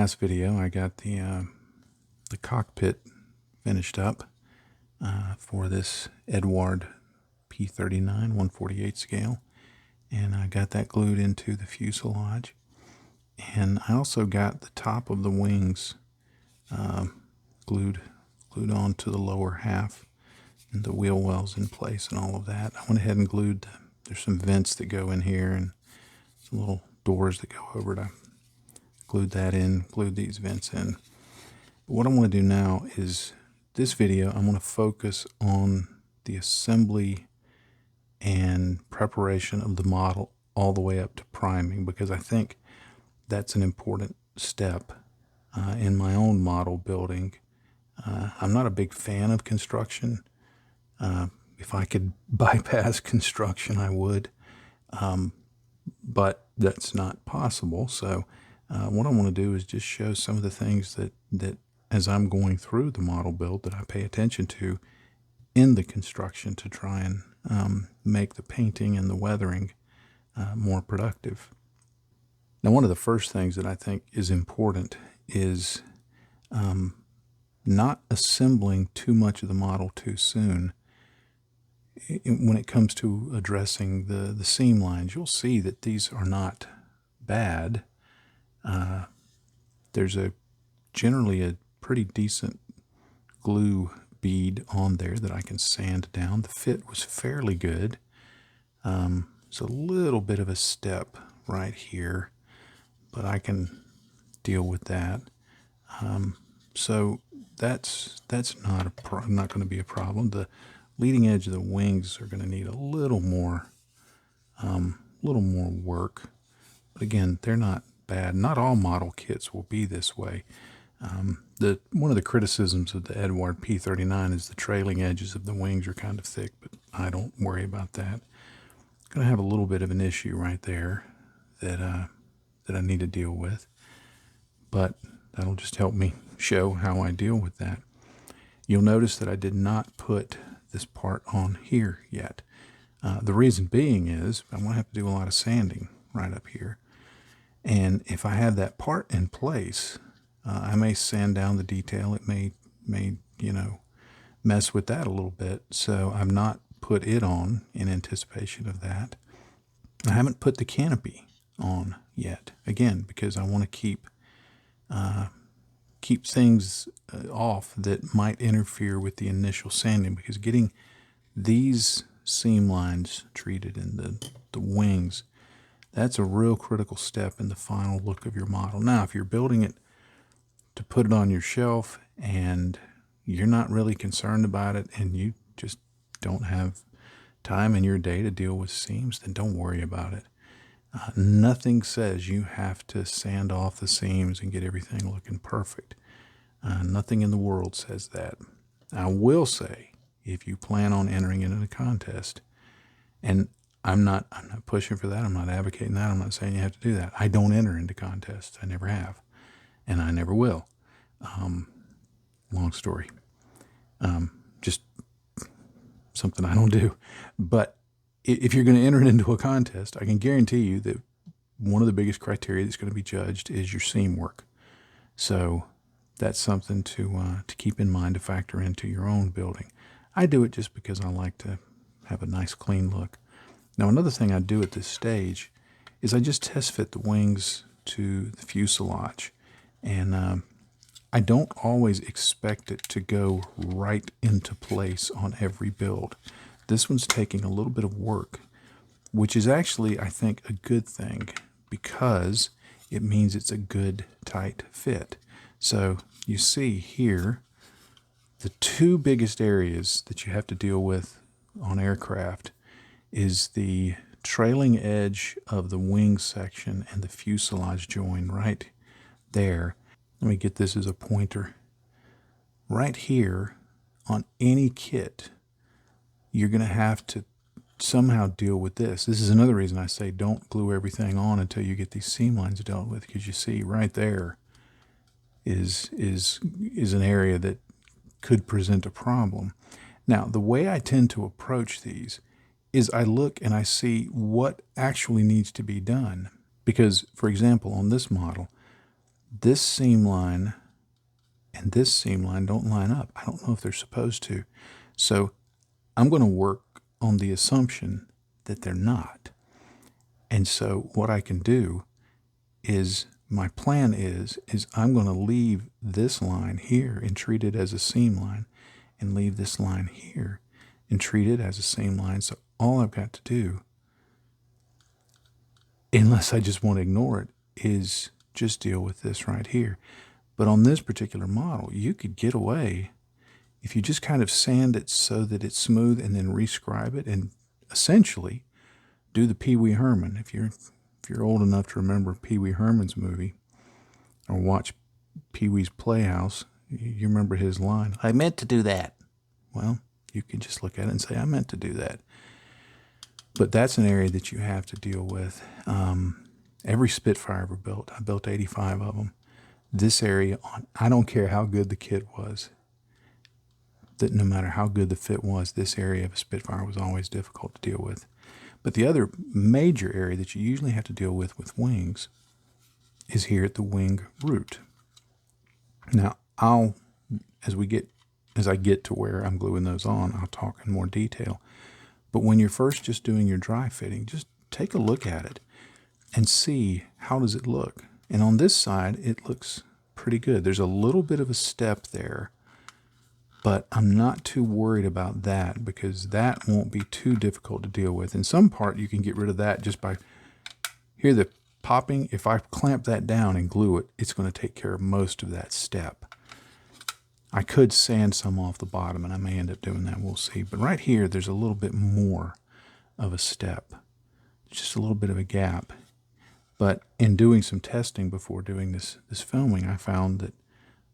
last video, I got the cockpit finished up for this Eduard P-39 1/48 scale, and I got that glued into the fuselage. And I also got the top of the wings glued onto the lower half, and the wheel wells in place and all of that. I went ahead and glued. There's some vents that go in here and some little doors that go over to. Glued that in, glued these vents in. But what I want to do now is, this video, I'm going to focus on the assembly and preparation of the model all the way up to priming, because I think that's an important step in my own model building. I'm not a big fan of construction. If I could bypass construction, I would. But that's not possible. So what I want to do is just show some of the things that as I'm going through the model build that I pay attention to in the construction to try and make the painting and the weathering more productive. Now, one of the first things that I think is important is not assembling too much of the model too soon. When it comes to addressing the seam lines, you'll see that these are not bad. There's generally a pretty decent glue bead on there that I can sand down. The fit was fairly good. It's a little bit of a step right here, but I can deal with that. So that's not going to be a problem. The leading edge of the wings are going to need a little more work, but again, they're not bad. Not all model kits will be this way. One of the criticisms of the Eduard P-39 is the trailing edges of the wings are kind of thick, but I don't worry about that. I'm going to have a little bit of an issue right there that I need to deal with, but that'll just help me show how I deal with that. You'll notice that I did not put this part on here yet. The reason being is I'm going to have to do a lot of sanding right up here. And if I have that part in place, I may sand down the detail. It may mess with that a little bit. So I've not put it on in anticipation of that. I haven't put the canopy on yet, again, because I want to keep things off that might interfere with the initial sanding, because getting these seam lines treated in the wings, that's a real critical step in the final look of your model. Now, if you're building it to put it on your shelf and you're not really concerned about it and you just don't have time in your day to deal with seams, then don't worry about it. Nothing says you have to sand off the seams and get everything looking perfect. Nothing in the world says that. I will say, if you plan on entering it in a contest, and I'm not pushing for that, I'm not advocating that, I'm not saying you have to do that. I don't enter into contests. I never have, and I never will. Long story. Just something I don't do. But if you're going to enter it into a contest, I can guarantee you that one of the biggest criteria that's going to be judged is your seam work. So that's something to keep in mind, to factor into your own building. I do it just because I like to have a nice clean look. Now, another thing I do at this stage is I just test fit the wings to the fuselage. And I don't always expect it to go right into place on every build. This one's taking a little bit of work, which is actually, I think, a good thing, because it means it's a good, tight fit. So you see here, the two biggest areas that you have to deal with on aircraft is the trailing edge of the wing section and the fuselage join right there. Let me get this as a pointer. Right here, on any kit, you're going to have to somehow deal with this. This is another reason I say don't glue everything on until you get these seam lines dealt with, because you see right there is an area that could present a problem. Now, the way I tend to approach these is I look and I see what actually needs to be done. Because, for example, on this model, this seam line and this seam line don't line up. I don't know if they're supposed to. So I'm going to work on the assumption that they're not. And so what I can do is, my plan is I'm going to leave this line here and treat it as a seam line, and leave this line here and treat it as a seam line. So all I've got to do, unless I just want to ignore it, is just deal with this right here. But on this particular model, you could get away if you just kind of sand it so that it's smooth and then rescribe it, and essentially do the Pee Wee Herman. If you're old enough to remember Pee Wee Herman's movie or watch Pee Wee's Playhouse, you remember his line, "I meant to do that." Well, you could just look at it and say, "I meant to do that." But that's an area that you have to deal with. Every Spitfire ever built, I built 85 of them. This area, I don't care how good the kit was, that no matter how good the fit was, this area of a Spitfire was always difficult to deal with. But the other major area that you usually have to deal with wings is here at the wing root. Now, as I get to where I'm gluing those on, I'll talk in more detail. But when you're first just doing your dry fitting, just take a look at it and see how does it look. And on this side, it looks pretty good. There's a little bit of a step there, but I'm not too worried about that because that won't be too difficult to deal with. In some part, you can get rid of that just by, hear the popping? If I clamp that down and glue it, it's going to take care of most of that step. I could sand some off the bottom, and I may end up doing that. We'll see. But right here, there's a little bit more of a step. Just a little bit of a gap. But in doing some testing before doing this filming, I found that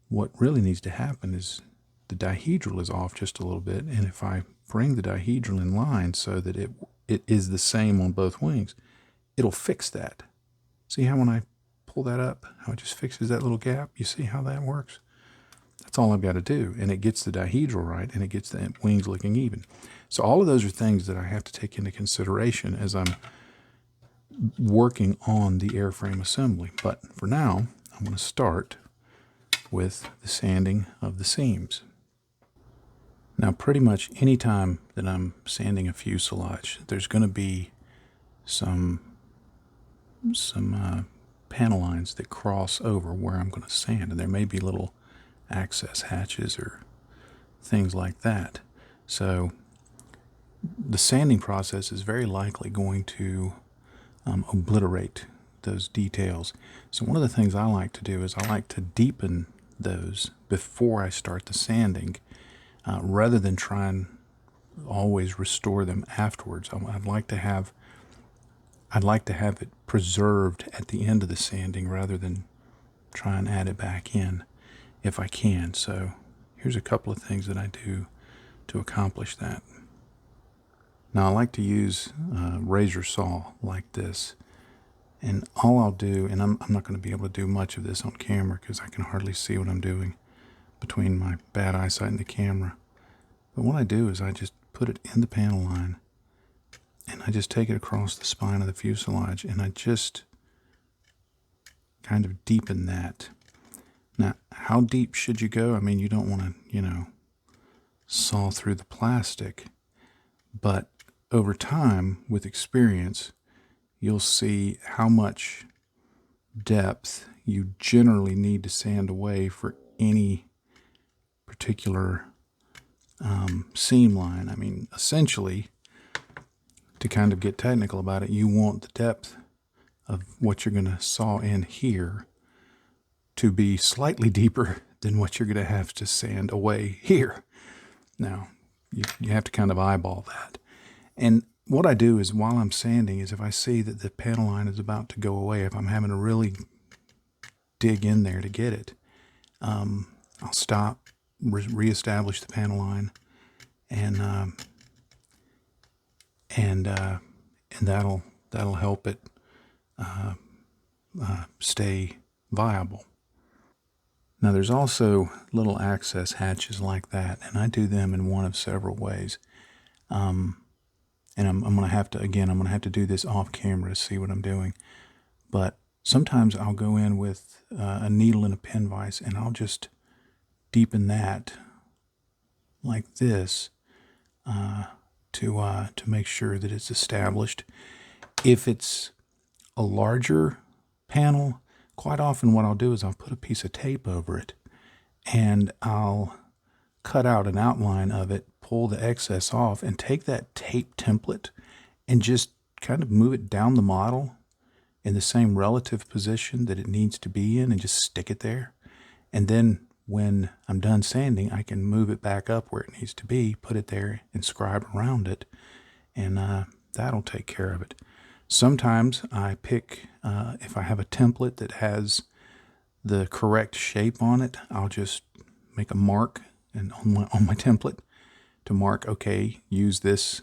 what really needs to happen is the dihedral is off just a little bit, and if I bring the dihedral in line so that it is the same on both wings, it'll fix that. See how when I pull that up, how it just fixes that little gap? You see how that works? That's all I've got to do, and it gets the dihedral right, and it gets the wings looking even. So all of those are things that I have to take into consideration as I'm working on the airframe assembly. But for now, I'm going to start with the sanding of the seams. Now, pretty much any time that I'm sanding a fuselage, there's going to be some panel lines that cross over where I'm going to sand, and there may be little access hatches or things like that. So the sanding process is very likely going to obliterate those details. So one of the things I like to do is I like to deepen those before I start the sanding, rather than try and always restore them afterwards. I'd like to have it preserved at the end of the sanding rather than try and add it back in if I can. So here's a couple of things that I do to accomplish that. Now, I like to use a razor saw like this, and all I'll do, and I'm not going to be able to do much of this on camera because I can hardly see what I'm doing between my bad eyesight and the camera. But what I do is I just put it in the panel line, and I just take it across the spine of the fuselage, and I just kind of deepen that. Now, how deep should you go? I mean, you don't want to, saw through the plastic, but over time, with experience, you'll see how much depth you generally need to sand away for any particular seam line. I mean, essentially, to kind of get technical about it, you want the depth of what you're going to saw in here to be slightly deeper than what you're going to have to sand away here. Now, you have to kind of eyeball that. And what I do is, while I'm sanding, is if I see that the panel line is about to go away, if I'm having to really dig in there to get it, I'll stop, reestablish the panel line, and that'll help it stay viable. Now, there's also little access hatches like that, and I do them in one of several ways. And I'm going to have to, again, I'm going to have to do this off camera to see what I'm doing. But Sometimes I'll go in with a needle and a pin vise, and I'll just deepen that like this to make sure that it's established. If it's a larger panel, quite often what I'll do is I'll put a piece of tape over it, and I'll cut out an outline of it, pull the excess off, and take that tape template and just kind of move it down the model in the same relative position that it needs to be in, and just stick it there. And then when I'm done sanding, I can move it back up where it needs to be, put it there, and scribe around it, and that'll take care of it. Sometimes I pick, if I have a template that has the correct shape on it, I'll just make a mark and on my template to mark, okay, use this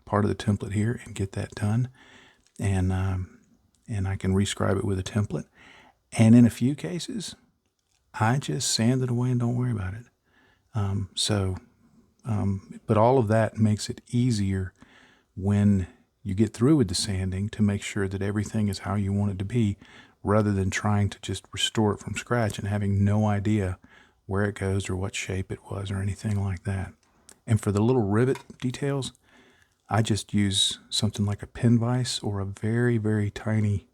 part of the template here and get that done. And I can rescribe it with a template. And in a few cases, I just sand it away and don't worry about it. But all of that makes it easier when you get through with the sanding to make sure that everything is how you want it to be, rather than trying to just restore it from scratch and having no idea where it goes or what shape it was or anything like that. And for the little rivet details, I just use something like a pin vise or a very, very tiny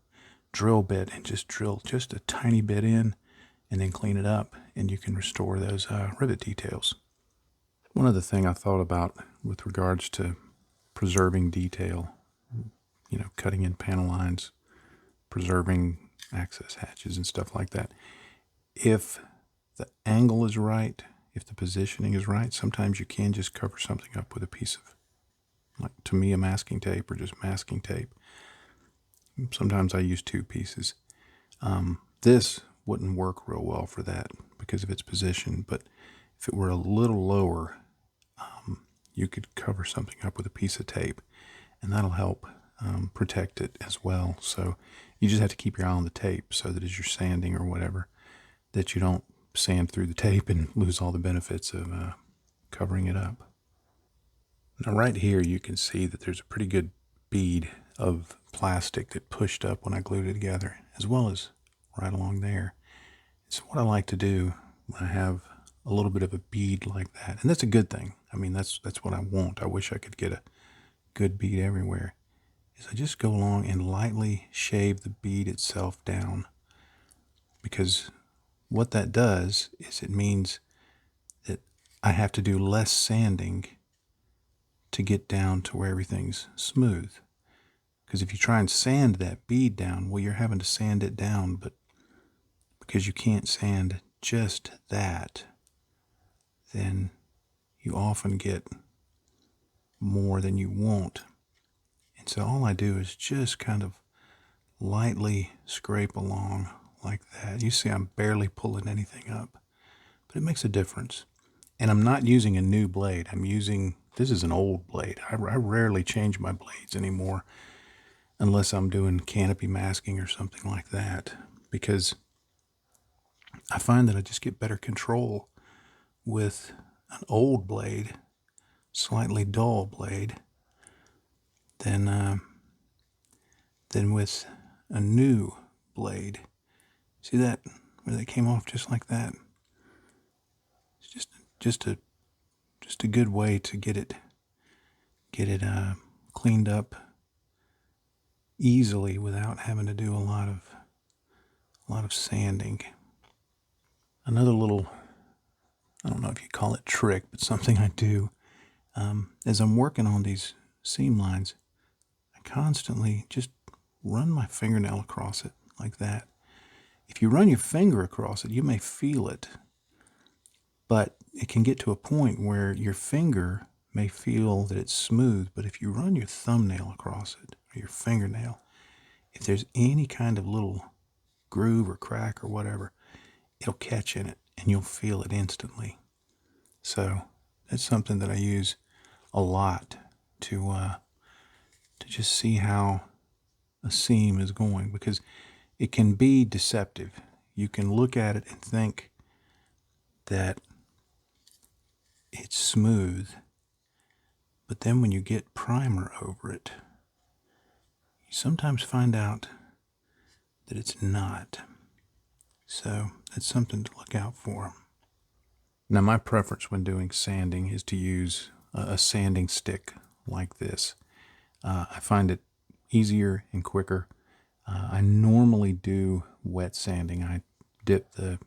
drill bit and just drill just a tiny bit in and then clean it up, and you can restore those rivet details. One other thing I thought about with regards to preserving detail, cutting in panel lines, preserving access hatches and stuff like that. If the angle is right, if the positioning is right, sometimes you can just cover something up with a piece of, like, to me, a masking tape or just masking tape. Sometimes I use two pieces. This wouldn't work real well for that because of its position, but if it were a little lower, you could cover something up with a piece of tape, and that'll help protect it as well. So you just have to keep your eye on the tape so that as you're sanding or whatever, that you don't sand through the tape and lose all the benefits of covering it up. Now right here you can see that there's a pretty good bead of plastic that pushed up when I glued it together, as well as right along there. So what I like to do when I have a little bit of a bead like that, and that's a good thing, I mean that's what I want, I wish I could get a good bead everywhere, is I just go along and lightly shave the bead itself down, because what that does is it means that I have to do less sanding to get down to where everything's smooth. Because if you try and sand that bead down, well, you're having to sand it down, but because you can't sand just that, then you often get more than you want. And so all I do is just kind of lightly scrape along like that. You see I'm barely pulling anything up, but it makes a difference. And I'm not using a new blade. This is an old blade. I rarely change my blades anymore unless I'm doing canopy masking or something like that, because I find that I just get better control with an old blade, slightly dull blade, than with a new blade. See that, where they came off just like that? It's just a good way to get it cleaned up easily without having to do a lot of sanding. Another little, I don't know if you call it trick, but something I do, as I'm working on these seam lines, I constantly just run my fingernail across it like that. If you run your finger across it, you may feel it, but it can get to a point where your finger may feel that it's smooth, but if you run your thumbnail across it, or your fingernail, if there's any kind of little groove or crack or whatever, it'll catch in it and you'll feel it instantly. So that's something that I use a lot to just see how a seam is going, because it can be deceptive. You can look at it and think that it's smooth, but then when you get primer over it, you sometimes find out that it's not. So that's something to look out for. Now, my preference when doing sanding is to use a sanding stick like this. I find it easier and quicker. I normally do wet sanding. I dip the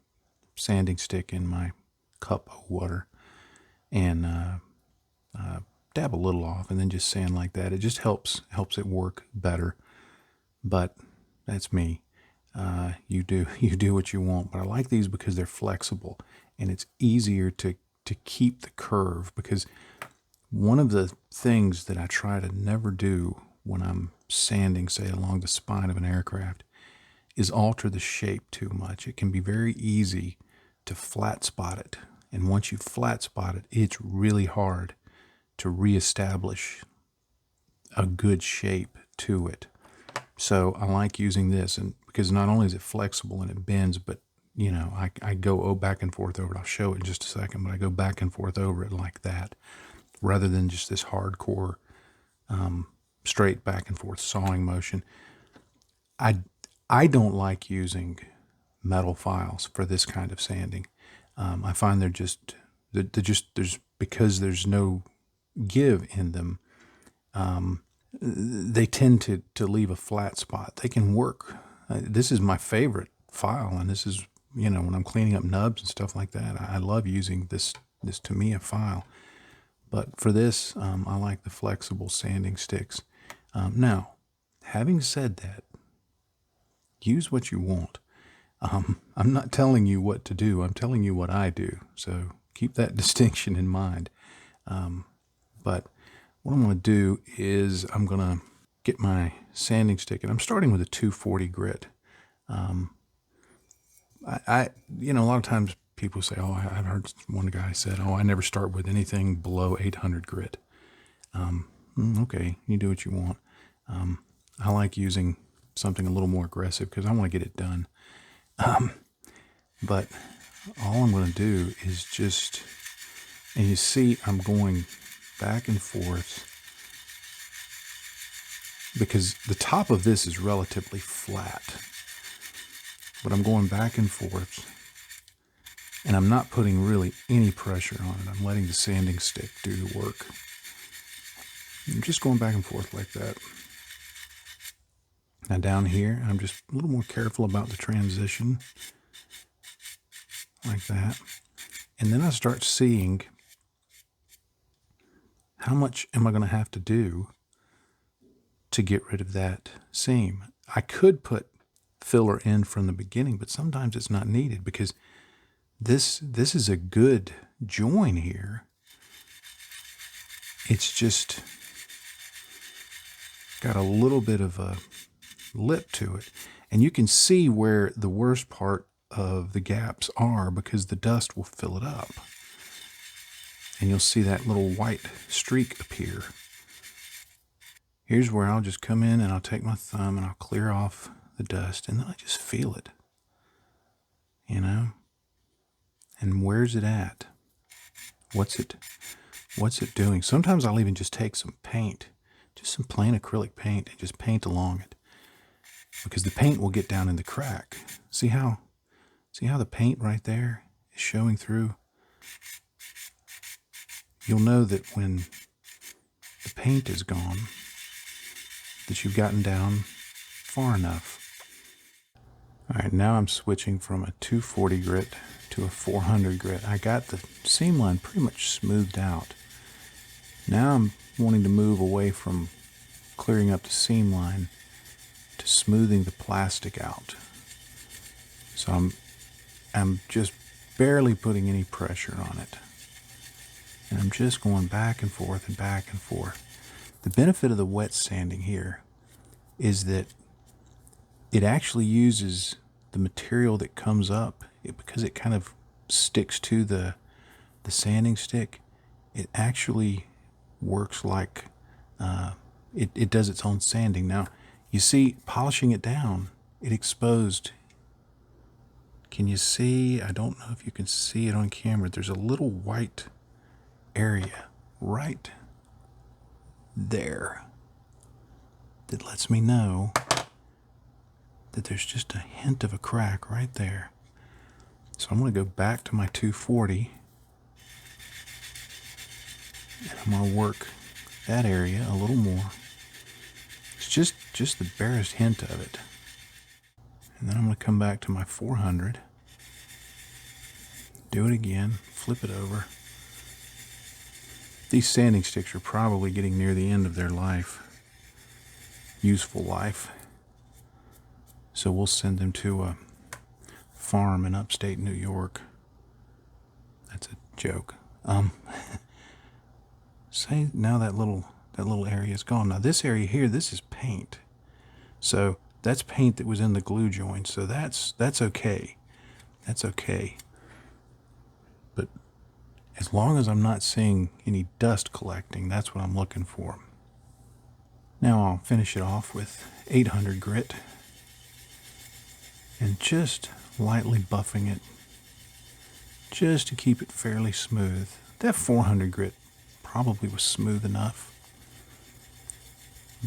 sanding stick in my cup of water and dab a little off and then just sand like that. It just helps it work better. But that's me. You do what you want. But I like these because they're flexible and it's easier to keep the curve, because one of the things that I try to never do when I'm sanding, say, along the spine of an aircraft, is alter the shape too much. It can be very easy to flat spot it. And once you flat spot it, it's really hard to reestablish a good shape to it. So I like using this, and because not only is it flexible and it bends, but you know, I go back and forth over it. I'll show it in just a second, but I go back and forth over it like that, rather than just this hardcore straight back and forth sawing motion. I don't like using metal files for this kind of sanding. I find they're just there's because there's no give in them. They tend to leave a flat spot. They can work. This is my favorite file, and this is, you know, when I'm cleaning up nubs and stuff like that, I love using this Tamiya file. But for this, I like the flexible sanding sticks. Now, having said that, use what you want. I'm not telling you what to do. I'm telling you what I do. So keep that distinction in mind. But what I'm going to do is I'm going to get my sanding stick, and I'm starting with a 240 grit. You know, a lot of times people say, oh, I've heard one guy said, oh, I never start with anything below 800 grit. Okay, you do what you want. I like using something a little more aggressive because I want to get it done. But all I'm going to do is just, and you see I'm going back and forth because the top of this is relatively flat, but I'm going back and forth and I'm not putting really any pressure on it. I'm letting the sanding stick do the work. I'm just going back and forth like that. Now down here, I'm just a little more careful about the transition, like that. And then I start seeing how much am I going to have to do to get rid of that seam. I could put filler in from the beginning, but sometimes it's not needed because this is a good join here. It's just got a little bit of a lip to it, and you can see where the worst part of the gaps are because the dust will fill it up, and you'll see that little white streak appear. Here's where I'll just come in and I'll take my thumb and I'll clear off the dust, and then I just feel it, you know. And where's it at? What's it doing? Sometimes I'll even just take some paint, just some plain acrylic paint, and just paint along it, because the paint will get down in the crack. See how the paint right there is showing through? You'll know that when the paint is gone, that you've gotten down far enough. All right, now I'm switching from a 240 grit to a 400 grit. I got the seam line pretty much smoothed out. Now I'm wanting to move away from clearing up the seam line to smoothing the plastic out. So I'm just barely putting any pressure on it. And I'm just going back and forth and back and forth. The benefit of the wet sanding here is that it actually uses the material that comes up, because it kind of sticks to the sanding stick. It actually works like it does its own sanding. Now, you see, polishing it down, it exposed. Can you see? I don't know if you can see it on camera. There's a little white area right there that lets me know that there's just a hint of a crack right there. So I'm going to go back to my 240, and I'm going to work that area a little more. It's just the barest hint of it. And then I'm going to come back to my 400, do it again, flip it over. These sanding sticks are probably getting near the end of their life, useful life. So we'll send them to a farm in upstate New York. That's a joke. Say now that little area is gone. Now this area here, this is paint. So that's paint that was in the glue joint. So that's okay. That's okay. But as long as I'm not seeing any dust collecting, that's what I'm looking for. Now I'll finish it off with 800 grit and just lightly buffing it just to keep it fairly smooth. That 400 grit probably was smooth enough,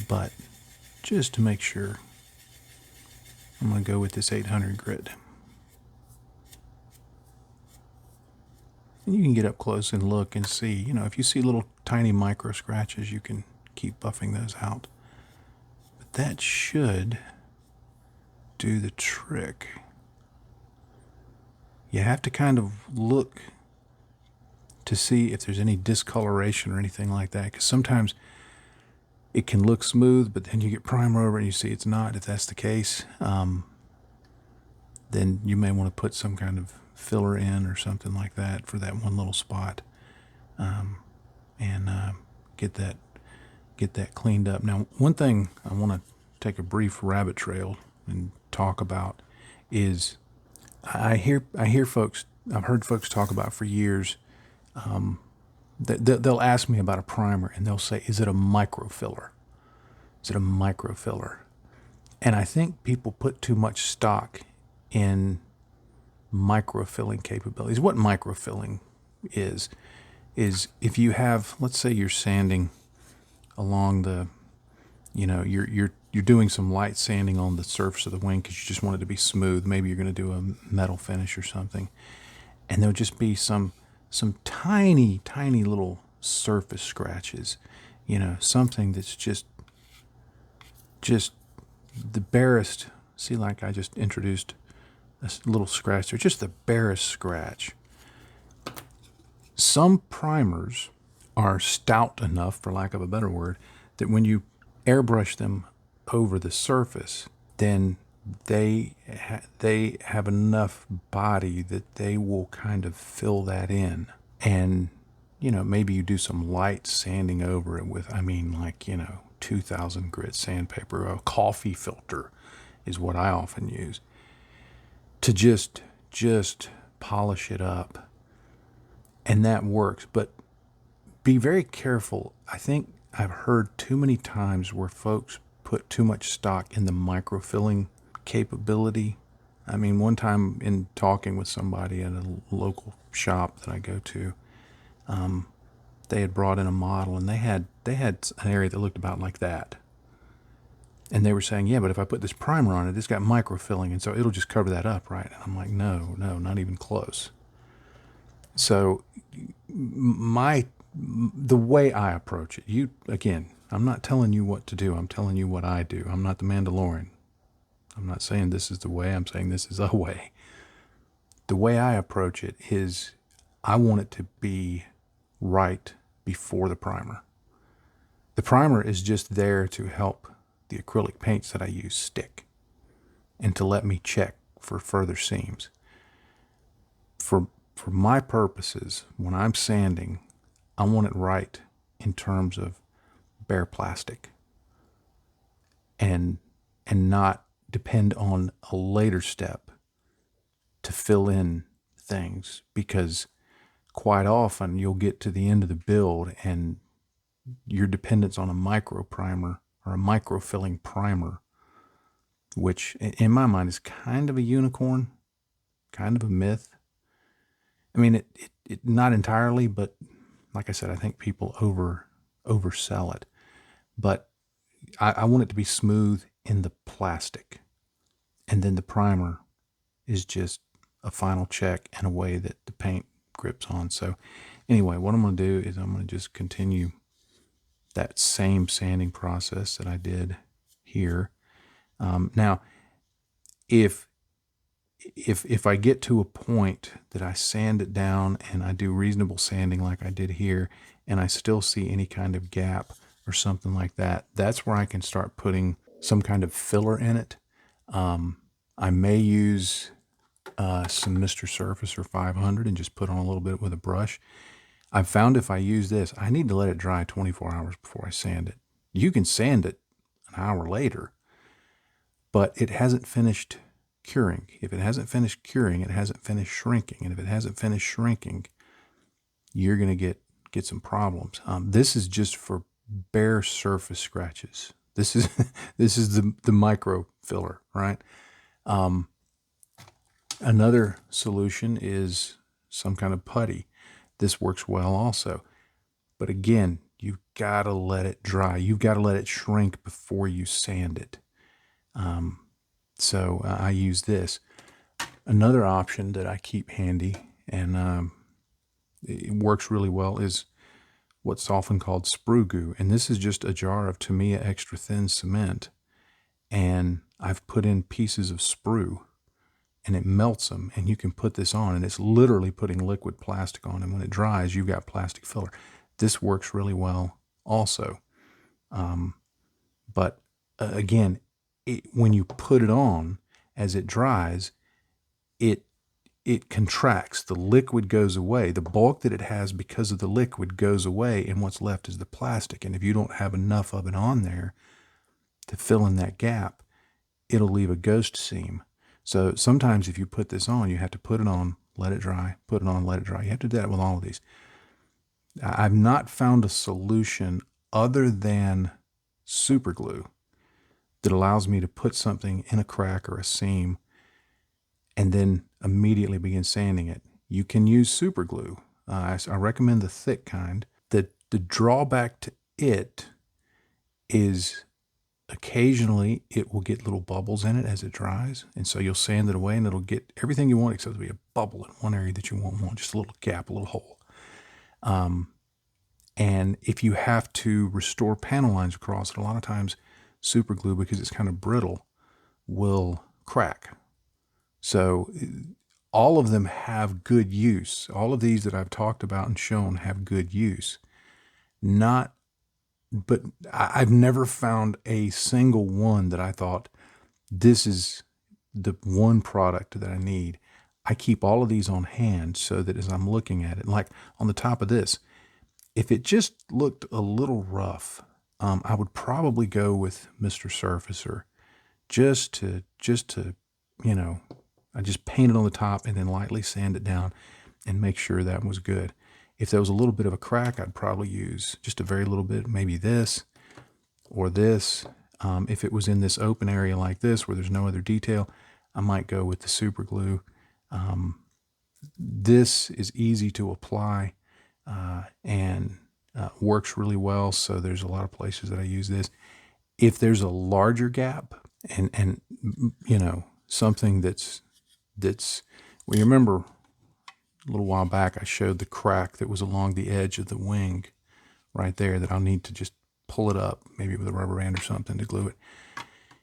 but just to make sure, I'm going to go with this 800 grit. And you can get up close and look and see, you know, if you see little tiny micro scratches, you can keep buffing those out. But that should do the trick. You have to kind of look to see if there's any discoloration or anything like that, because sometimes it can look smooth, but then you get primer over it and you see it's not. If that's the case, then you may want to put some kind of filler in or something like that for that one little spot, and get that cleaned up. Now, one thing I want to take a brief rabbit trail and talk about is I hear folks, I've heard folks talk about for years, they'll ask me about a primer and they'll say, is it a microfiller? Is it a microfiller? And I think people put too much stock in microfilling capabilities. What microfilling is if you have, let's say you're sanding along the, you know, you're doing some light sanding on the surface of the wing because you just want it to be smooth. Maybe you're going to do a metal finish or something, and there'll just be some tiny little surface scratches, you know, something that's just the barest. See, like I just introduced a little scratch there, just the barest scratch. Some primers are stout enough, for lack of a better word, that when you airbrush them over the surface, then they have enough body that they will kind of fill that in. And, you know, maybe you do some light sanding over it with, I mean, like, you know, 2000 grit sandpaper. A coffee filter is what I often use to just polish it up. And that works. But be very careful. I think I've heard too many times where folks put too much stock in the microfilling capability. I mean, one time in talking with somebody at a local shop that I go to, they had brought in a model, and they had an area that looked about like that. And they were saying, yeah, but if I put this primer on it, it's got microfilling, and so it'll just cover that up, right? And I'm like, no, not even close. So the way I approach it, again, I'm not telling you what to do. I'm telling you what I do. I'm not the Mandalorian. I'm not saying this is the way. I'm saying this is a way. The way I approach it is I want it to be right before the primer. The primer is just there to help the acrylic paints that I use stick and to let me check for further seams. For my purposes, when I'm sanding, I want it right in terms of bare plastic and not depend on a later step to fill in things, because quite often you'll get to the end of the build and your dependence on a micro primer or a microfilling primer, which in my mind is kind of a unicorn, kind of a myth. I mean, it not entirely, but like I said, I think people oversell it. But I want it to be smooth in the plastic. And then the primer is just a final check and a way that the paint grips on. So anyway, what I'm going to do is I'm going to just continue that same sanding process that I did here. Now, if I get to a point that I sand it down and I do reasonable sanding like I did here, and I still see any kind of gap or something like that, that's where I can start putting some kind of filler in it. I may use some Mr. Surfacer 500 and just put on a little bit with a brush. I've found if I use this, I need to let it dry 24 hours before I sand it. You can sand it an hour later, but it hasn't finished curing. If it hasn't finished curing, it hasn't finished shrinking. And if it hasn't finished shrinking, you're going to get some problems. This is just for bare surface scratches. This is this is the micro filler, right? Another solution is some kind of putty. This works well also. But again, you've got to let it dry. You've got to let it shrink before you sand it. So I use this. Another option that I keep handy, and it works really well, is what's often called sprue goo. And this is just a jar of Tamiya extra thin cement. And I've put in pieces of sprue, and it melts them, and you can put this on, and it's literally putting liquid plastic on, and when it dries, you've got plastic filler. This works really well also. But again, when you put it on, as it dries, it contracts. The liquid goes away. The bulk that it has because of the liquid goes away, and what's left is the plastic. And if you don't have enough of it on there to fill in that gap, it'll leave a ghost seam. So sometimes if you put this on, you have to put it on, let it dry, put it on, let it dry. You have to do that with all of these. I've not found a solution other than super glue that allows me to put something in a crack or a seam and then immediately begin sanding it. You can use super glue. I recommend the thick kind. The drawback to it is occasionally it will get little bubbles in it as it dries, and so you'll sand it away and it'll get everything you want except to be a bubble in one area that you won't want, just a little gap, a little hole. And if you have to restore panel lines across it, a lot of times super glue, because it's kind of brittle, will crack. So all of them have good use. All of these that I've talked about and shown have good use. But I've never found a single one that I thought, this is the one product that I need. I keep all of these on hand so that as I'm looking at it, like on the top of this, if it just looked a little rough, I would probably go with Mr. Surfacer just to, you know, I just paint it on the top and then lightly sand it down and make sure that was good. If there was a little bit of a crack, I'd probably use just a very little bit, maybe this or this. If it was in this open area like this where there's no other detail, I might go with the super glue. This is easy to apply and works really well, so there's a lot of places that I use this. If there's a larger gap and you know, something that's well, you remember a little while back I showed the crack that was along the edge of the wing right there that I'll need to just pull it up, maybe with a rubber band or something to glue it.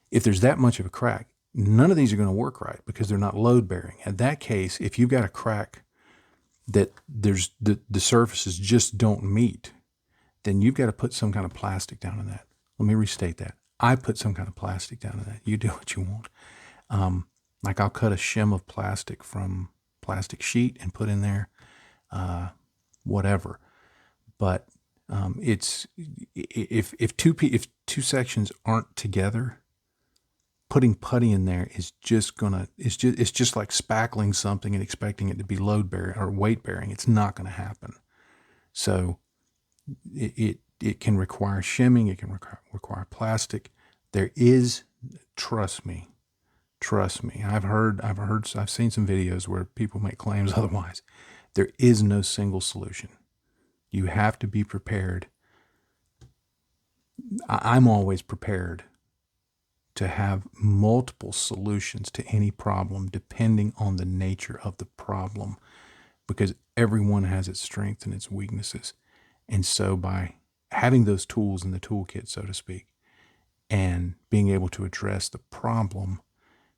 If there's that much of a crack, none of these are going to work right because they're not load bearing. In that case, if you've got a crack that there's the surfaces just don't meet, then you've got to put some kind of plastic down in that. Let me restate that. I put some kind of plastic down in that. You do what you want. Like I'll cut a shim of plastic from plastic sheet and put in there, whatever. But it's if two sections aren't together, putting putty in there is just gonna it's just like spackling something and expecting it to be load bearing or weight bearing. It's not gonna happen. So it can require shimming. It can require plastic. There is, trust me. I've seen some videos where people make claims otherwise. There is no single solution. You have to be prepared. I'm always prepared to have multiple solutions to any problem depending on the nature of the problem, because everyone has its strengths and its weaknesses. And so by having those tools in the toolkit, so to speak, and being able to address the problem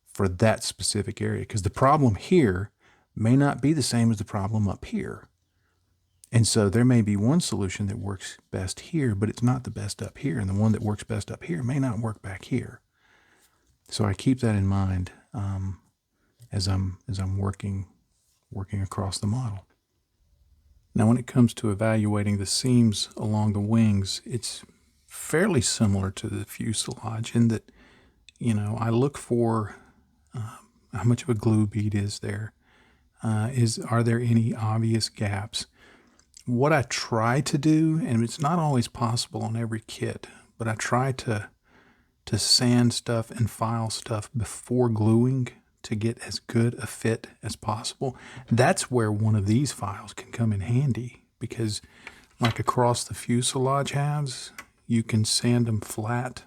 for that specific area, because the problem here may not be the same as the problem up here. And so there may be one solution that works best here, but it's not the best up here. And the one that works best up here may not work back here. So I keep that in mind as I'm working across the model. Now, when it comes to evaluating the seams along the wings, it's fairly similar to the fuselage in that, I look for how much of a glue bead is there. Are there any obvious gaps? What I try to do, and it's not always possible on every kit, but I try to sand stuff and file stuff before gluing to get as good a fit as possible. That's where one of these files can come in handy, because like across the fuselage halves, you can sand them flat.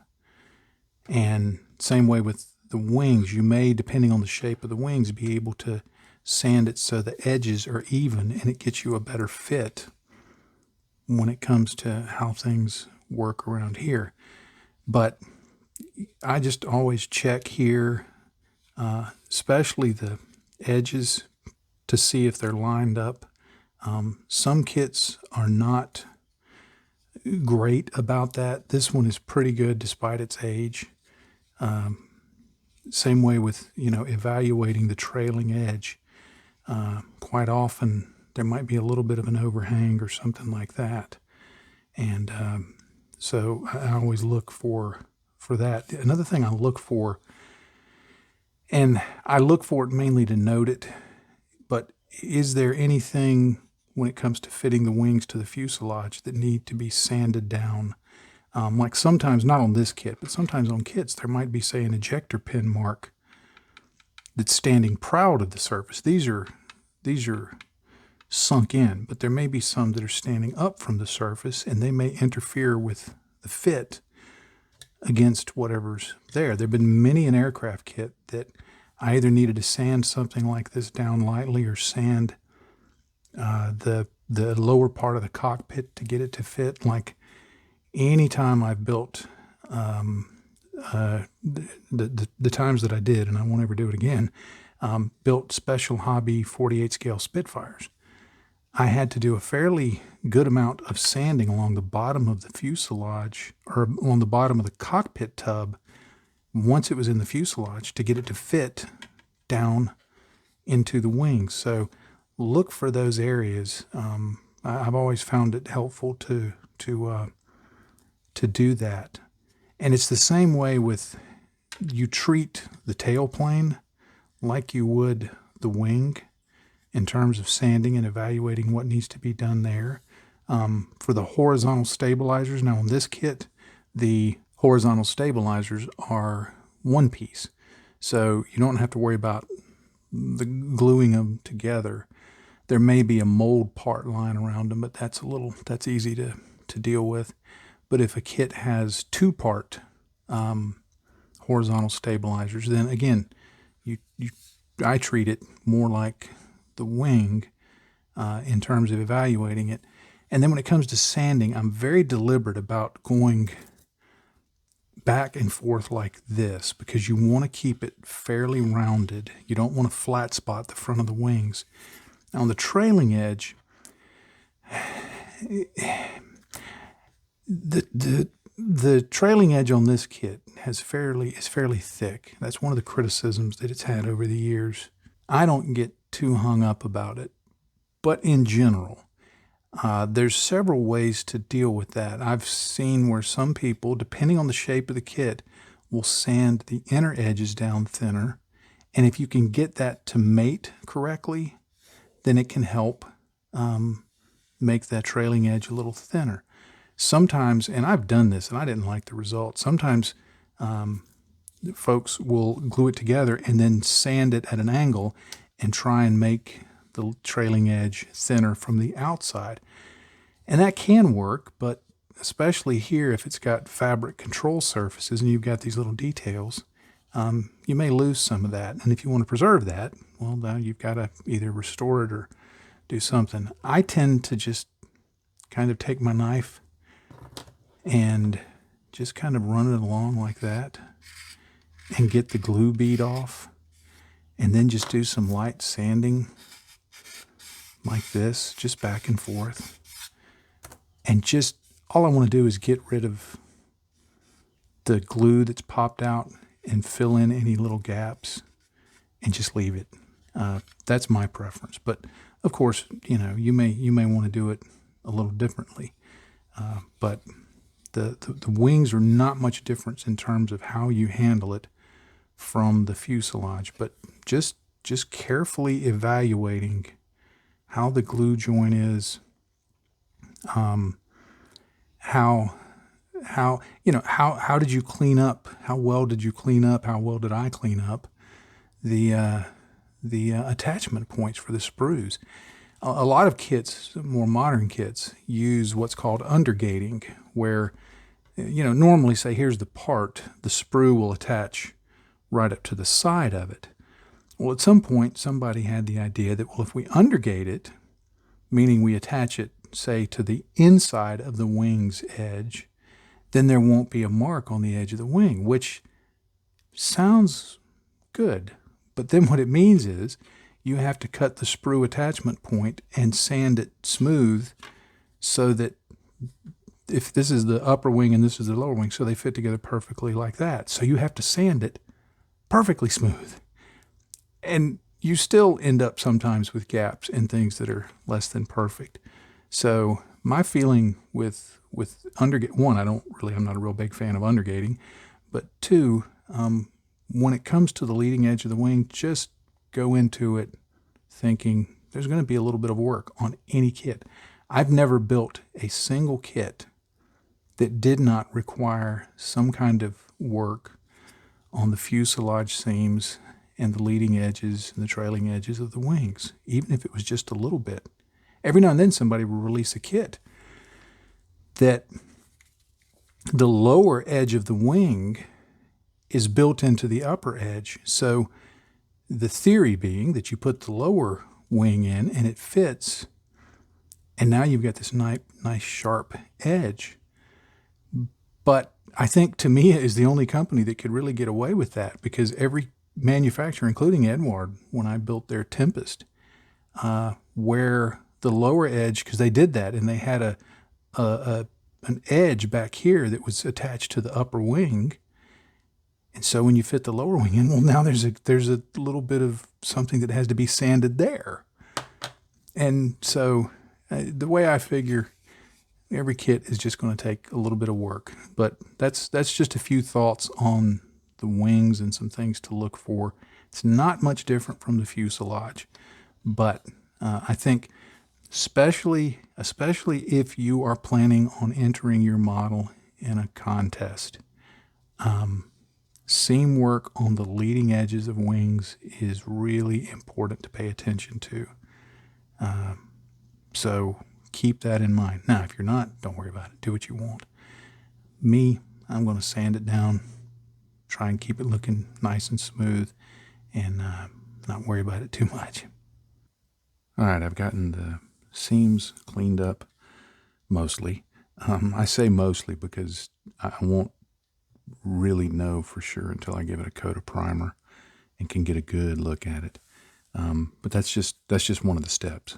And same way with the wings, you may, depending on the shape of the wings, be able to sand it so the edges are even, and it gets you a better fit when it comes to how things work around here. But I just always check here, especially the edges, to see if they're lined up. Some kits are not great about that. This one is pretty good despite its age. Same way with, evaluating the trailing edge. Quite often there might be a little bit of an overhang or something like that. And so I always look for that. Another thing I look for, and I look for it mainly to note it, but is there anything when it comes to fitting the wings to the fuselage that need to be sanded down? Like sometimes, not on this kit, but sometimes on kits, there might be, say, an ejector pin mark that's standing proud of the surface. These are sunk in, but there may be some that are standing up from the surface, and they may interfere with the fit against whatever's there. There have been many an aircraft kit that I either needed to sand something like this down lightly or sand the lower part of the cockpit to get it to fit. Like anytime I've built the times that I did, and I won't ever do it again, built special hobby 48 scale Spitfires, I had to do a fairly good amount of sanding along the bottom of the fuselage, or along the bottom of the cockpit tub, once it was in the fuselage, to get it to fit down into the wings. So look for those areas. I've always found it helpful to do that. And it's the same way with, you treat the tailplane like you would the wing in terms of sanding and evaluating what needs to be done there. For the horizontal stabilizers, now on this kit, the horizontal stabilizers are one piece. So you don't have to worry about the gluing them together. There may be a mold part lying around them, but that's easy to deal with. But if a kit has two-part horizontal stabilizers, then again, I treat it more like the wing in terms of evaluating it. And then when it comes to sanding, I'm very deliberate about going back and forth like this, because you want to keep it fairly rounded. You don't want to flat spot the front of the wings. Now on the trailing edge, the trailing edge on this kit is fairly thick. That's one of the criticisms that it's had over the years. I don't get too hung up about it, but in general, there's several ways to deal with that. I've seen where some people, depending on the shape of the kit, will sand the inner edges down thinner, and if you can get that to mate correctly, then it can help make that trailing edge a little thinner. Sometimes, and I've done this and I didn't like the result, sometimes folks will glue it together and then sand it at an angle and try and make the trailing edge thinner from the outside. And that can work, but especially here if it's got fabric control surfaces and you've got these little details, you may lose some of that. And if you want to preserve that, well, now you've got to either restore it or do something. I tend to just kind of take my knife and just kind of run it along like that and get the glue bead off, and then just do some light sanding like this, just back and forth. And just all I want to do is get rid of the glue that's popped out and fill in any little gaps and just leave it. That's my preference. But of course, you know, you may want to do it a little differently. But the wings are not much difference in terms of how you handle it from the fuselage, but just carefully evaluating how the glue joint is, how did you clean up? How well did you clean up? How well did I clean up the attachment points for the sprues? A lot of kits, more modern kits, use what's called undergating, where, you know, normally say here's the part, the sprue will attach right up to the side of it. Well, at some point, somebody had the idea that, well, if we undergate it, meaning we attach it, say, to the inside of the wing's edge, then there won't be a mark on the edge of the wing, which sounds good. But then what it means is you have to cut the sprue attachment point and sand it smooth so that if this is the upper wing and this is the lower wing, so they fit together perfectly like that. So you have to sand it perfectly smooth. And you still end up sometimes with gaps and things that are less than perfect. So my feeling with undergate, one, I'm not a real big fan of undergating, but two, when it comes to the leading edge of the wing, just go into it thinking there's going to be a little bit of work on any kit. I've never built a single kit that did not require some kind of work on the fuselage seams and the leading edges and the trailing edges of the wings, even if it was just a little bit. Every now and then somebody will release a kit that the lower edge of the wing is built into the upper edge. So the theory being that you put the lower wing in and it fits, and now you've got this nice sharp edge. But I think Tamiya is the only company that could really get away with that, because every manufacturer, including Eduard, when I built their Tempest, where the lower edge, because they did that, and they had an edge back here that was attached to the upper wing. And so when you fit the lower wing in, well, now there's a little bit of something that has to be sanded there. And so the way I figure, every kit is just going to take a little bit of work. But that's just a few thoughts on the wings and some things to look for. It's not much different from the fuselage, but I think especially if you are planning on entering your model in a contest, seam work on the leading edges of wings is really important to pay attention to. So keep that in mind. Now, if you're not, don't worry about it. Do what you want. Me, I'm going to sand it down, try and keep it looking nice and smooth, and not worry about it too much. All right, I've gotten the seams cleaned up mostly. I say mostly because I won't really know for sure until I give it a coat of primer and can get a good look at it. But that's just one of the steps.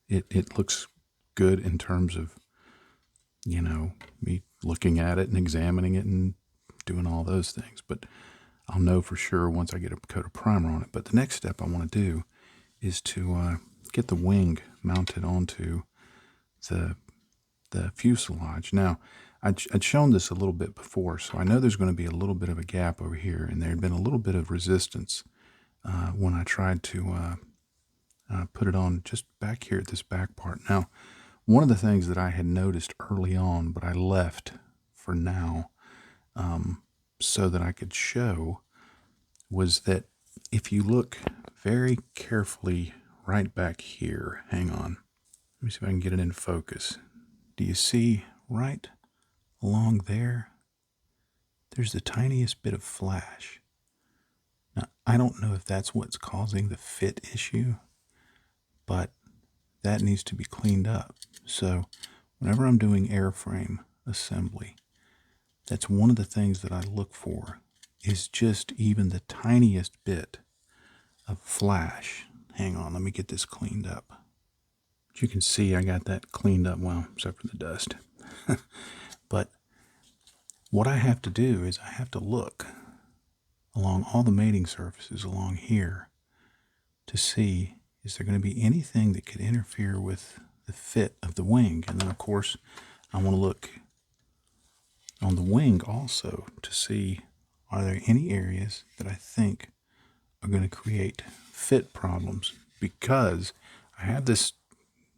It looks good in terms of, you know, me looking at it and examining it and doing all those things. But I'll know for sure once I get a coat of primer on it. But the next step I want to do is to get the wing mounted onto the fuselage. Now, I'd shown this a little bit before, so I know there's going to be a little bit of a gap over here, and there had been a little bit of resistance when I tried to put it on just back here at this back part. Now, one of the things that I had noticed early on, but I left for now so that I could show, was that if you look very carefully right back here, hang on, let me see if I can get it in focus. Do you see right along there, there's the tiniest bit of flash. Now, I don't know if that's what's causing the fit issue, but that needs to be cleaned up. So whenever I'm doing airframe assembly, that's one of the things that I look for, is just even the tiniest bit of flash. Hang on, let me get this cleaned up. But you can see I got that cleaned up, well, except for the dust. But what I have to do is I have to look along all the mating surfaces along here to see, is there going to be anything that could interfere with the fit of the wing? And then, of course, I want to look on the wing also to see, are there any areas that I think are going to create fit problems? Because I have this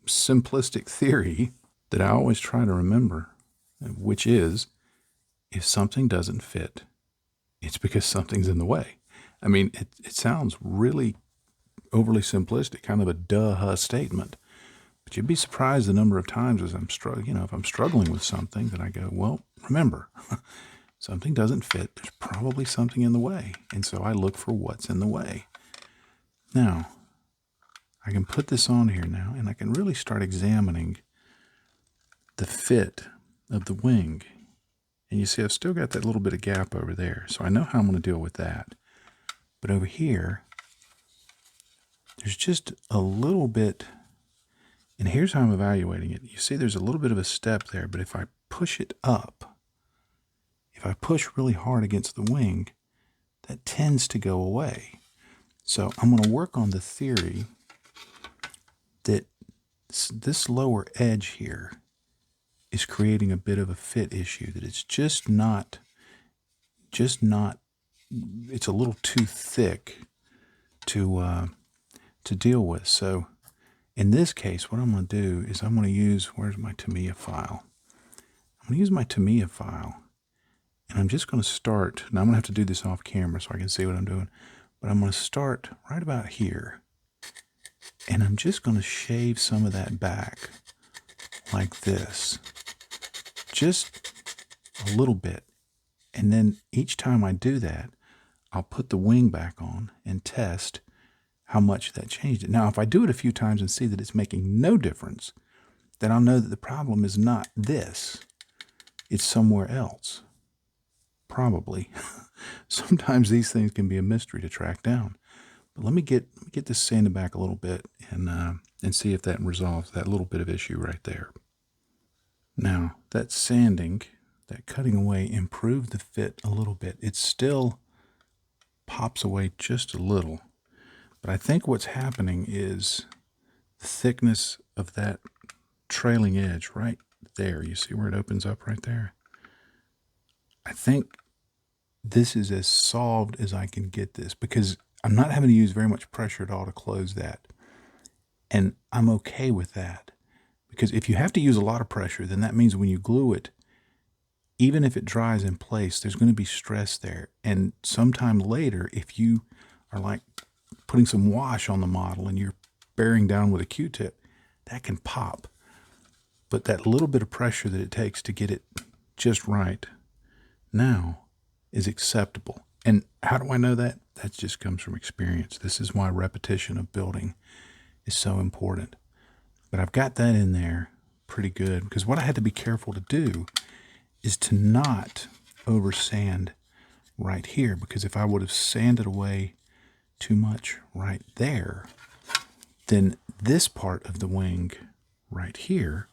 simplistic theory that I always try to remember, which is, if something doesn't fit, it's because something's in the way. I mean, it sounds really overly simplistic, kind of a duh statement, but you'd be surprised the number of times as I'm if I'm struggling with something, that I go, well, remember, something doesn't fit, there's probably something in the way. And so I look for what's in the way. Now, I can put this on here now, and I can really start examining the fit of the wing. And you see I've still got that little bit of gap over there, so I know how I'm going to deal with that. But over here, there's just a little bit, and here's how I'm evaluating it. You see there's a little bit of a step there, but if I push it up, if I push really hard against the wing, that tends to go away. So I'm going to work on the theory that this lower edge here is creating a bit of a fit issue, that it's just not, it's a little too thick to deal with. So in this case, what I'm going to do is I'm going to use, where's my Tamiya file? I'm going to use my Tamiya file, and I'm just going to start, now I'm going to have to do this off camera so I can see what I'm doing, but I'm going to start right about here, and I'm just going to shave some of that back like this, just a little bit. And then each time I do that, I'll put the wing back on and test how much that changed it. Now, if I do it a few times and see that it's making no difference, then I'll know that the problem is not this. It's somewhere else. Probably. Sometimes these things can be a mystery to track down. But let me get this sanded back a little bit and see if that resolves that little bit of issue right there. Now, that sanding, that cutting away, improved the fit a little bit. It still pops away just a little. But I think what's happening is the thickness of that trailing edge right there. You see where it opens up right there? I think this is as solved as I can get this, because I'm not having to use very much pressure at all to close that. And I'm okay with that, because if you have to use a lot of pressure, then that means when you glue it, even if it dries in place, there's going to be stress there. And sometime later, if you are like putting some wash on the model and you're bearing down with a Q-tip, that can pop. But that little bit of pressure that it takes to get it just right now is acceptable. And how do I know that? That just comes from experience. This is why repetition of building is so important. But I've got that in there pretty good, because what I had to be careful to do is to not over sand right here, because if I would have sanded away too much right there, then this part of the wing right here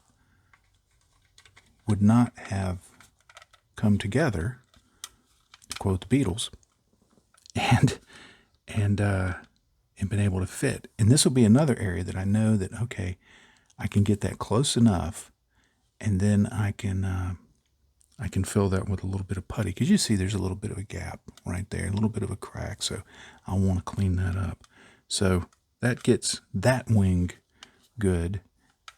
would not have come together, to quote the Beatles, and been able to fit. And this will be another area that I know that, okay, I can get that close enough, and then I can fill that with a little bit of putty, because you see there's a little bit of a gap right there, a little bit of a crack, so I want to clean that up. So that gets that wing good.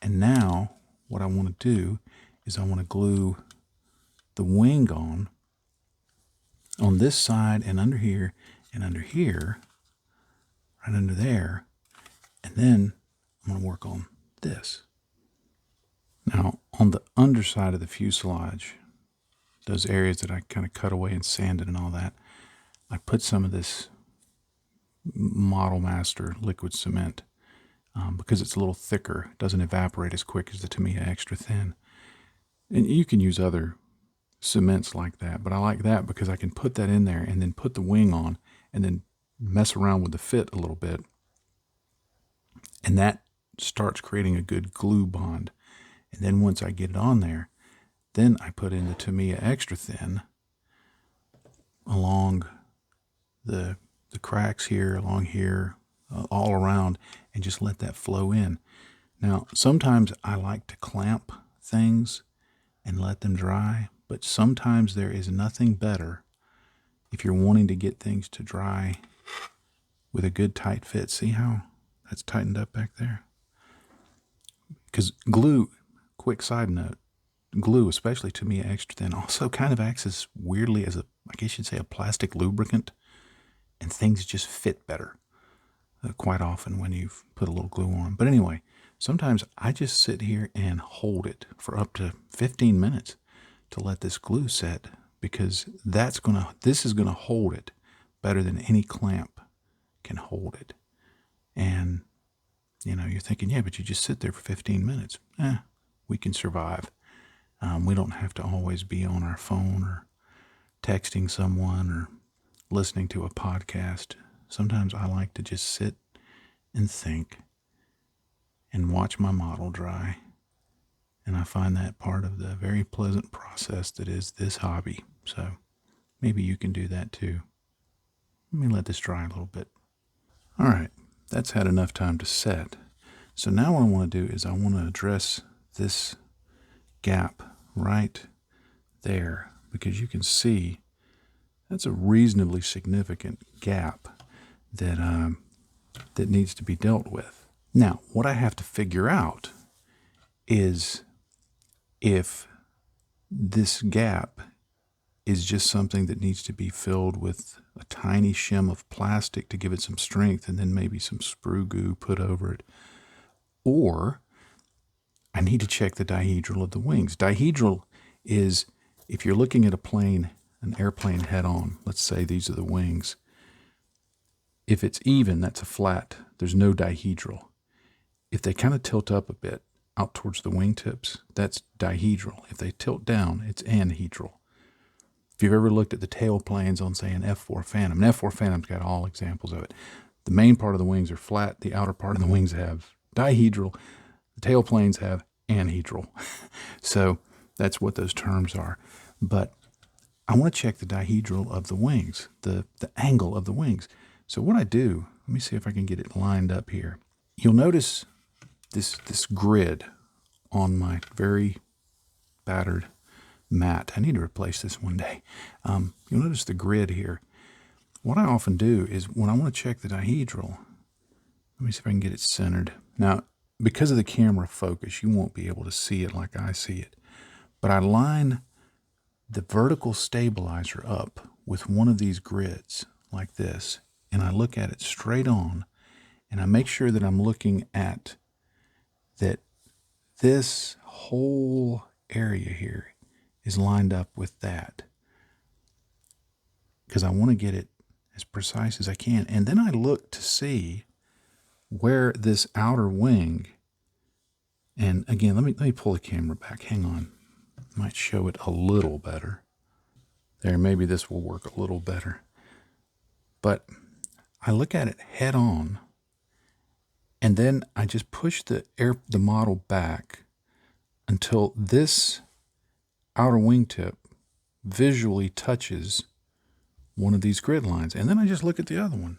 And now what I want to do is I want to glue the wing on this side and under here, right under there, and then I'm going to work on this. Now, on the underside of the fuselage, those areas that I kind of cut away and sanded and all that, I put some of this Model Master liquid cement because it's a little thicker. It doesn't evaporate as quick as the Tamiya Extra Thin. And you can use other cements like that, but I like that because I can put that in there and then put the wing on and then mess around with the fit a little bit. And that starts creating a good glue bond. And then once I get it on there, then I put in the Tamiya Extra Thin along the cracks here, along here, all around, and just let that flow in. Now, sometimes I like to clamp things and let them dry, but sometimes there is nothing better if you're wanting to get things to dry with a good tight fit. See how that's tightened up back there? Because glue, quick side note, glue, especially Tamiya Extra Thin, also kind of acts as weirdly as I guess you'd say a plastic lubricant, and things just fit better quite often when you've put a little glue on. But anyway, sometimes I just sit here and hold it for up to 15 minutes to let this glue set, because this is gonna hold it better than any clamp can hold it. And you're thinking, yeah, but you just sit there for 15 minutes. We can survive. We don't have to always be on our phone or texting someone or listening to a podcast. Sometimes I like to just sit and think and watch my model dry. And I find that part of the very pleasant process that is this hobby. So maybe you can do that too. Let me let this dry a little bit. All right, that's had enough time to set. So now what I want to do is I want to address this gap right there, because you can see that's a reasonably significant gap that needs to be dealt with. Now, what I have to figure out is if this gap is just something that needs to be filled with a tiny shim of plastic to give it some strength and then maybe some sprue goo put over it, or I need to check the dihedral of the wings. Dihedral is, if you're looking at an airplane head on, let's say these are the wings. If it's even, that's a flat. There's no dihedral. If they kind of tilt up a bit out towards the wingtips, that's dihedral. If they tilt down, it's anhedral. If you've ever looked at the tail planes on, say, an F4 Phantom, an F4 Phantom's got all examples of it. The main part of the wings are flat. The outer part of the wings have dihedral. The tail planes have anhedral. So that's what those terms are. But I want to check the dihedral of the wings, the angle of the wings. So what I do, let me see if I can get it lined up here. You'll notice this grid on my very battered mat. I need to replace this one day. You'll notice the grid here. What I often do is when I want to check the dihedral, let me see if I can get it centered. Now, because of the camera focus, you won't be able to see it like I see it. But I line the vertical stabilizer up with one of these grids like this, and I look at it straight on, and I make sure that I'm looking at that this whole area here is lined up with that, because I want to get it as precise as I can. And then I look to see where this outer wing, and again, let me pull the camera back. Hang on. Might show it a little better. There, maybe this will work a little better. But I look at it head on, and then I just push the model back until this outer wingtip visually touches one of these grid lines. And then I just look at the other one.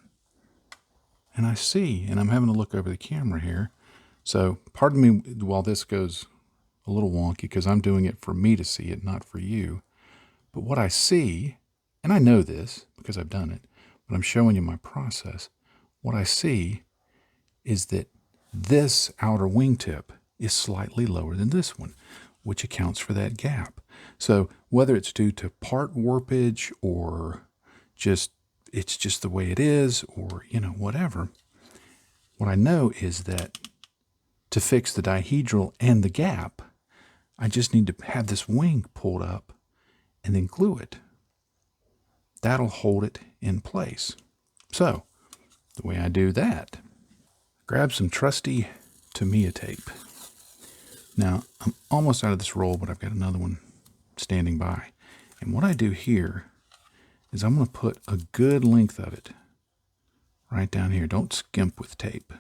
And I see, and I'm having to look over the camera here. So pardon me while this goes a little wonky, because I'm doing it for me to see it, not for you. But what I see, and I know this because I've done it, but I'm showing you my process. What I see is that this outer wingtip is slightly lower than this one, which accounts for that gap. So whether it's due to part warpage or it's just the way it is, or whatever, what I know is that to fix the dihedral and the gap, I just need to have this wing pulled up and then glue it. That'll hold it in place. So the way I do that, grab some trusty Tamiya tape. Now I'm almost out of this roll, but I've got another one standing by. And what I do here is I'm going to put a good length of it right down here. Don't skimp with tape.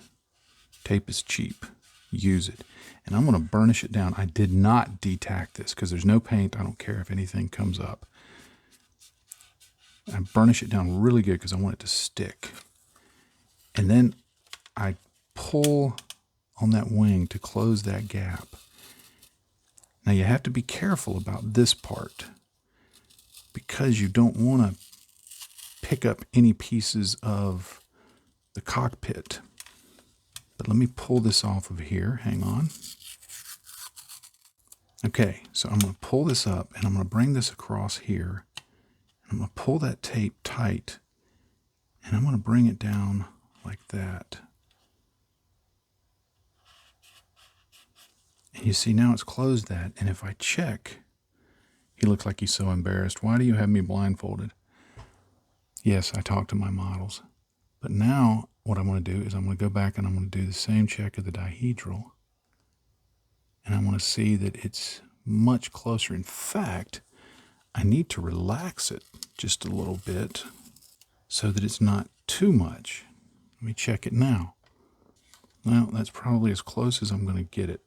Tape is cheap. Use it. And I'm going to burnish it down. I did not detack this because there's no paint. I don't care if anything comes up. I burnish it down really good because I want it to stick. And then I pull on that wing to close that gap. Now you have to be careful about this part because you don't want to pick up any pieces of the cockpit. But let me pull this off of here. Hang on. Okay, so I'm going to pull this up and I'm going to bring this across here. I'm going to pull that tape tight and I'm going to bring it down like that. And you see now it's closed that. And if I check, he looks like he's so embarrassed. Why do you have me blindfolded? Yes, I talk to my models. But now what I'm going to do is I'm going to go back and I'm going to do the same check of the dihedral. And I want to see that it's much closer. In fact, I need to relax it just a little bit so that it's not too much. Let me check it now. Well, that's probably as close as I'm going to get it.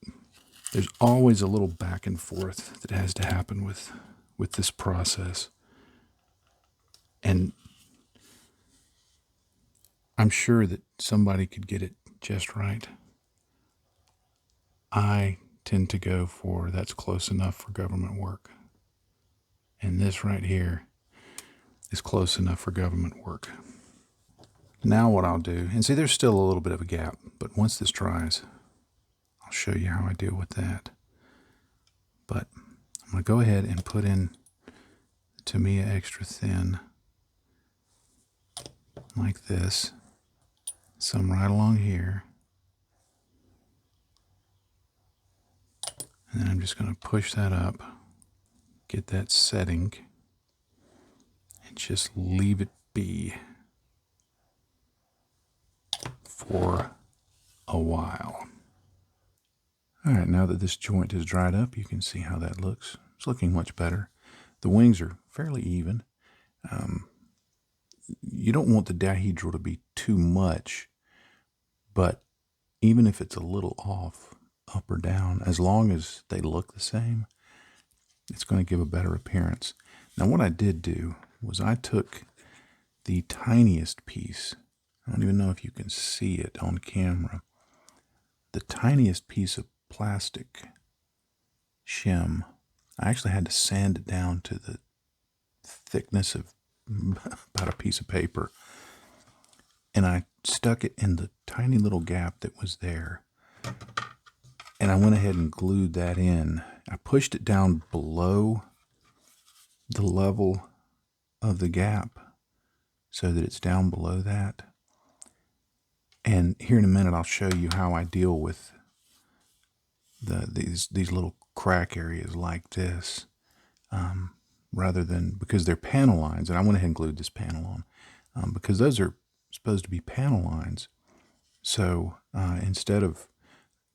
There's always a little back and forth that has to happen with this process. And I'm sure that somebody could get it just right. I tend to go for that's close enough for government work. And this right here is close enough for government work. Now what I'll do, and see there's still a little bit of a gap, but once this dries, I'll show you how I deal with that. But I'm going to go ahead and put in Tamiya extra thin like this. Some right along here. And then I'm just going to push that up, get that setting, and just leave it be for a while. All right, now that this joint is dried up, you can see how that looks. It's looking much better. The wings are fairly even. You don't want the dihedral to be too much, but even if it's a little off, up or down, as long as they look the same, it's going to give a better appearance. Now what I did do was I took the tiniest piece. I don't even know if you can see it on camera. The tiniest piece of plastic shim. I actually had to sand it down to the thickness of about a piece of paper. And I stuck it in the tiny little gap that was there. And I went ahead and glued that in. I pushed it down below the level of the gap so that it's down below that. And here in a minute, I'll show you how I deal with these little crack areas like this, rather than, because they're panel lines, and I went ahead and glued this panel on, because those are supposed to be panel lines. So instead of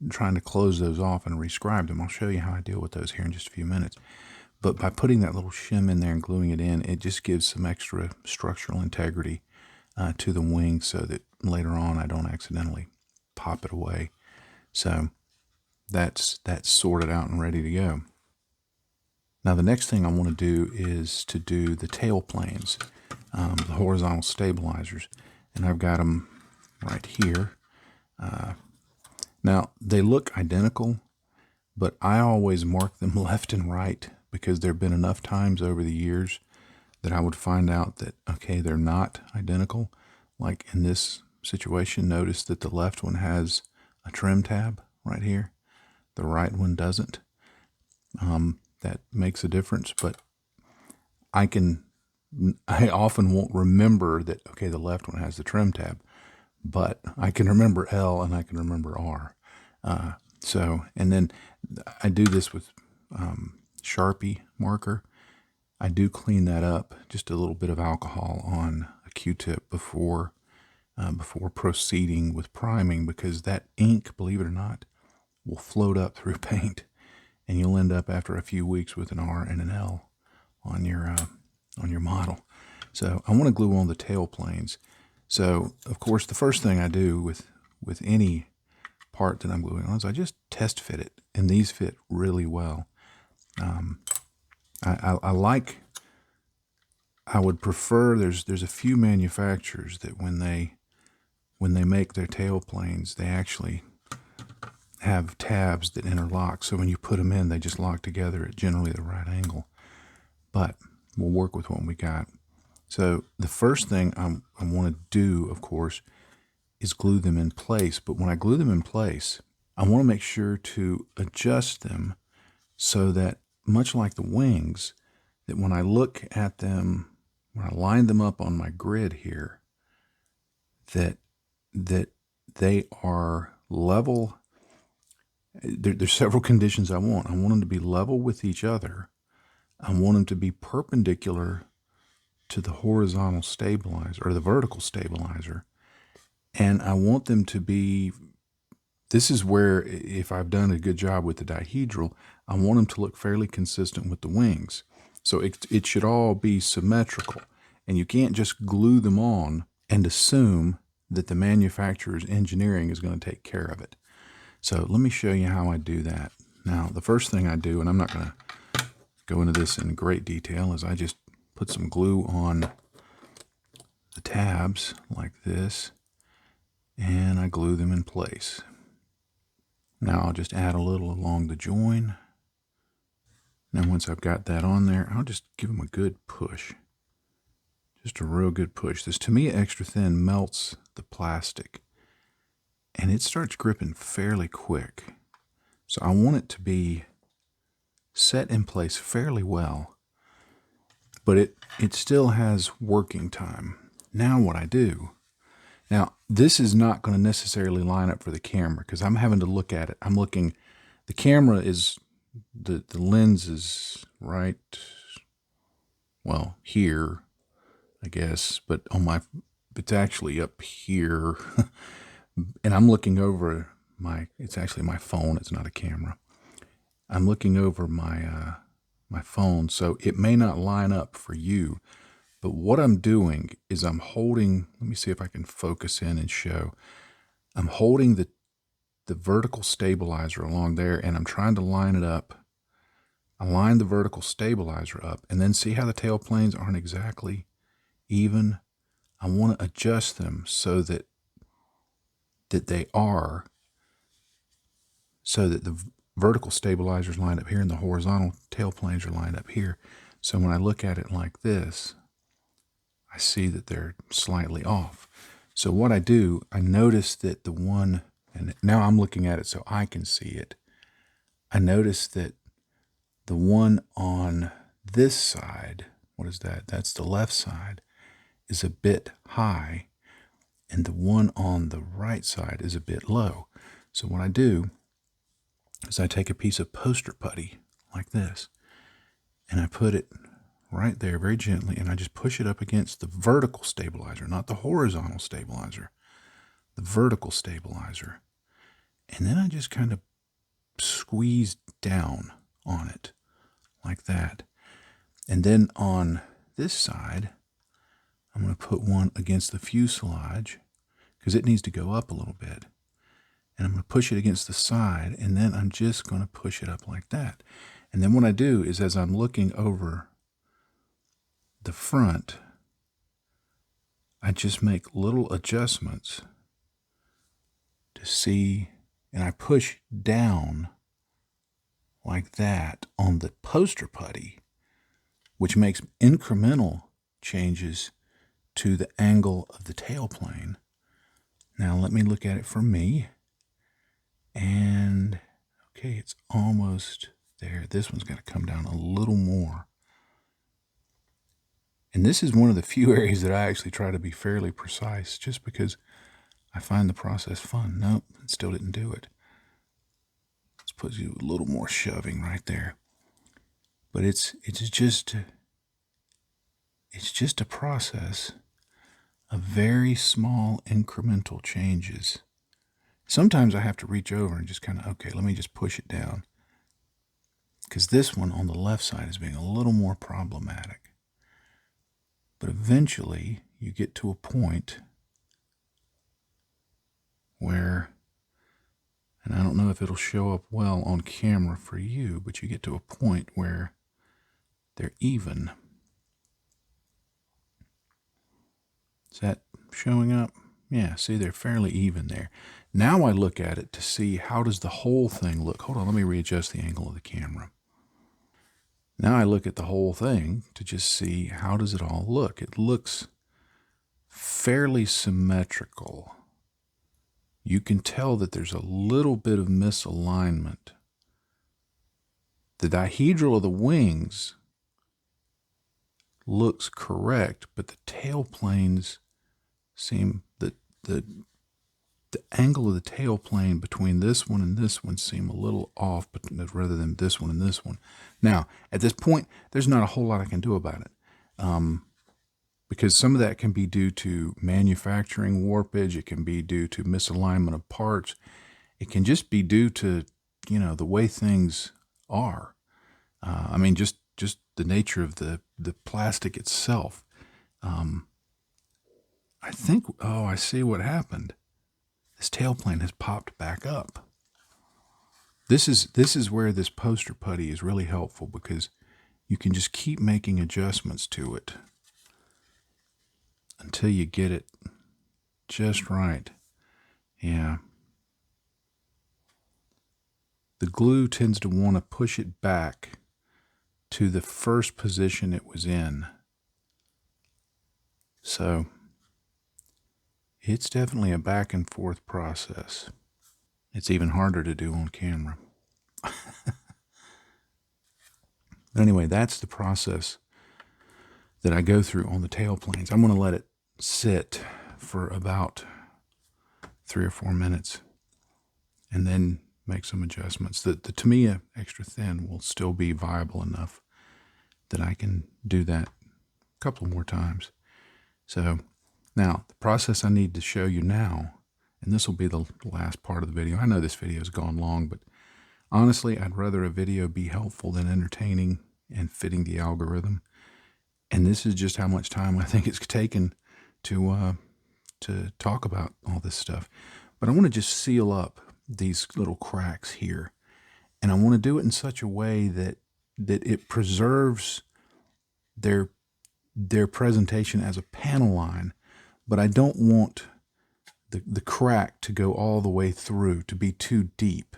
trying to close those off and rescribe them, I'll show you how I deal with those here in just a few minutes. But by putting that little shim in there and gluing it in, it just gives some extra structural integrity to the wing so that later on I don't accidentally pop it away. So that's sorted out and ready to go. Now the next thing I want to do is to do the tail planes, the horizontal stabilizers, and I've got them right here. Now they look identical, but I always mark them left and right because there have been enough times over the years that I would find out that, okay, they're not identical. Like in this situation, notice that the left one has a trim tab right here. The right one doesn't. That makes a difference, but I often won't remember that, okay, the left one has the trim tab, but I can remember L and I can remember R. And then I do this with Sharpie marker, I do clean that up, just a little bit of alcohol on a Q-tip before proceeding with priming, because that ink, believe it or not, will float up through paint, and you'll end up after a few weeks with an R and an L on your model. So I want to glue on the tail planes. So of course the first thing I do with any part that I'm gluing on is I just test fit it, and these fit really well. I would prefer, there's a few manufacturers that when they make their tail planes, they actually have tabs that interlock, so when you put them in, they just lock together at generally the right angle. But we'll work with what we got. So the first thing I want to do, of course, is glue them in place. But when I glue them in place, I want to make sure to adjust them so that, much like the wings, that when I look at them, when I line them up on my grid here, that they are level. There's several conditions I want. I want them to be level with each other. I want them to be perpendicular to the horizontal stabilizer or the vertical stabilizer. And I want them to be, this is where, if I've done a good job with the dihedral, I want them to look fairly consistent with the wings. So it should all be symmetrical. And you can't just glue them on and assume that the manufacturer's engineering is going to take care of it. So let me show you how I do that. Now, the first thing I do, and I'm not going to go into this in great detail, is I just put some glue on the tabs like this, and I glue them in place. Now I'll just add a little along the join. Now once I've got that on there, I'll just give them a good push. Just a real good push. This To Me Extra Thin melts the plastic, and it starts gripping fairly quick. So I want it to be set in place fairly well, but it still has working time. Now what I do, now this is not going to necessarily line up for the camera because I'm having to look at it. I'm looking, the camera is, the lens is right, well, here, I guess, but on my, it's actually up here. And I'm looking over it's actually my phone, it's not a camera. I'm looking over my phone, so it may not line up for you. But what I'm doing is I'm holding, let me see if I can focus in and show. I'm holding the vertical stabilizer along there, and I'm trying to line it up. I line the vertical stabilizer up, and then see how the tail planes aren't exactly even? I want to adjust them so that they are, so that the vertical stabilizers line up here and the horizontal tail planes are lined up here. So when I look at it like this, I see that they're slightly off. So what I do, I notice that the one, and now I'm looking at it so I can see it. I notice that the one on this side, what is that? That's the left side, is a bit high, and the one on the right side is a bit low. So what I do is I take a piece of poster putty like this, and I put it right there very gently, and I just push it up against the vertical stabilizer, not the horizontal stabilizer, the vertical stabilizer. And then I just kind of squeeze down on it like that. And then on this side, I'm going to put one against the fuselage because it needs to go up a little bit. And I'm going to push it against the side, and then I'm just going to push it up like that. And then what I do is, as I'm looking over the front, I just make little adjustments to see, and I push down like that on the poster putty, which makes incremental changes to the angle of the tail plane. Now let me look at it for me. And okay, it's almost there. This one's got to come down a little more. And this is one of the few areas that I actually try to be fairly precise, just because I find the process fun. Nope, it still didn't do it. Let's put you a little more shoving right there. But it's just a process of very small incremental changes. Sometimes I have to reach over and just kind of, okay, let me just push it down. Because this one on the left side is being a little more problematic. But eventually you get to a point where, and I don't know if it'll show up well on camera for you, but you get to a point where they're even. Is that showing up? Yeah, see, they're fairly even there. Now I look at it to see how does the whole thing look. Hold on, let me readjust the angle of the camera. Now I look at the whole thing to just see how does it all look. It looks fairly symmetrical. You can tell that there's a little bit of misalignment. The dihedral of the wings looks correct, but the tail planes seem that the angle of the tail plane between this one and this one seem a little off, but rather than this one and this one. Now, at this point, there's not a whole lot I can do about it, because some of that can be due to manufacturing warpage. It can be due to misalignment of parts. It can just be due to, the way things are. I mean, just the nature of the plastic itself. I think, I see what happened. This tail plane has popped back up. This is where this poster putty is really helpful, because you can just keep making adjustments to it until you get it just right. Yeah. The glue tends to want to push it back to the first position it was in. So it's definitely a back and forth process. It's even harder to do on camera. But anyway, that's the process that I go through on the tail planes. I'm going to let it sit for about 3 or 4 minutes and then make some adjustments. The Tamiya extra thin will still be viable enough that I can do that a couple more times. So now the process I need to show you now, and this will be the last part of the video. I know this video has gone long, but honestly, I'd rather a video be helpful than entertaining and fitting the algorithm. And this is just how much time I think it's taken to talk about all this stuff. But I want to just seal up these little cracks here. And I want to do it in such a way that it preserves their presentation as a panel line, but I don't want the crack to go all the way through, to be too deep.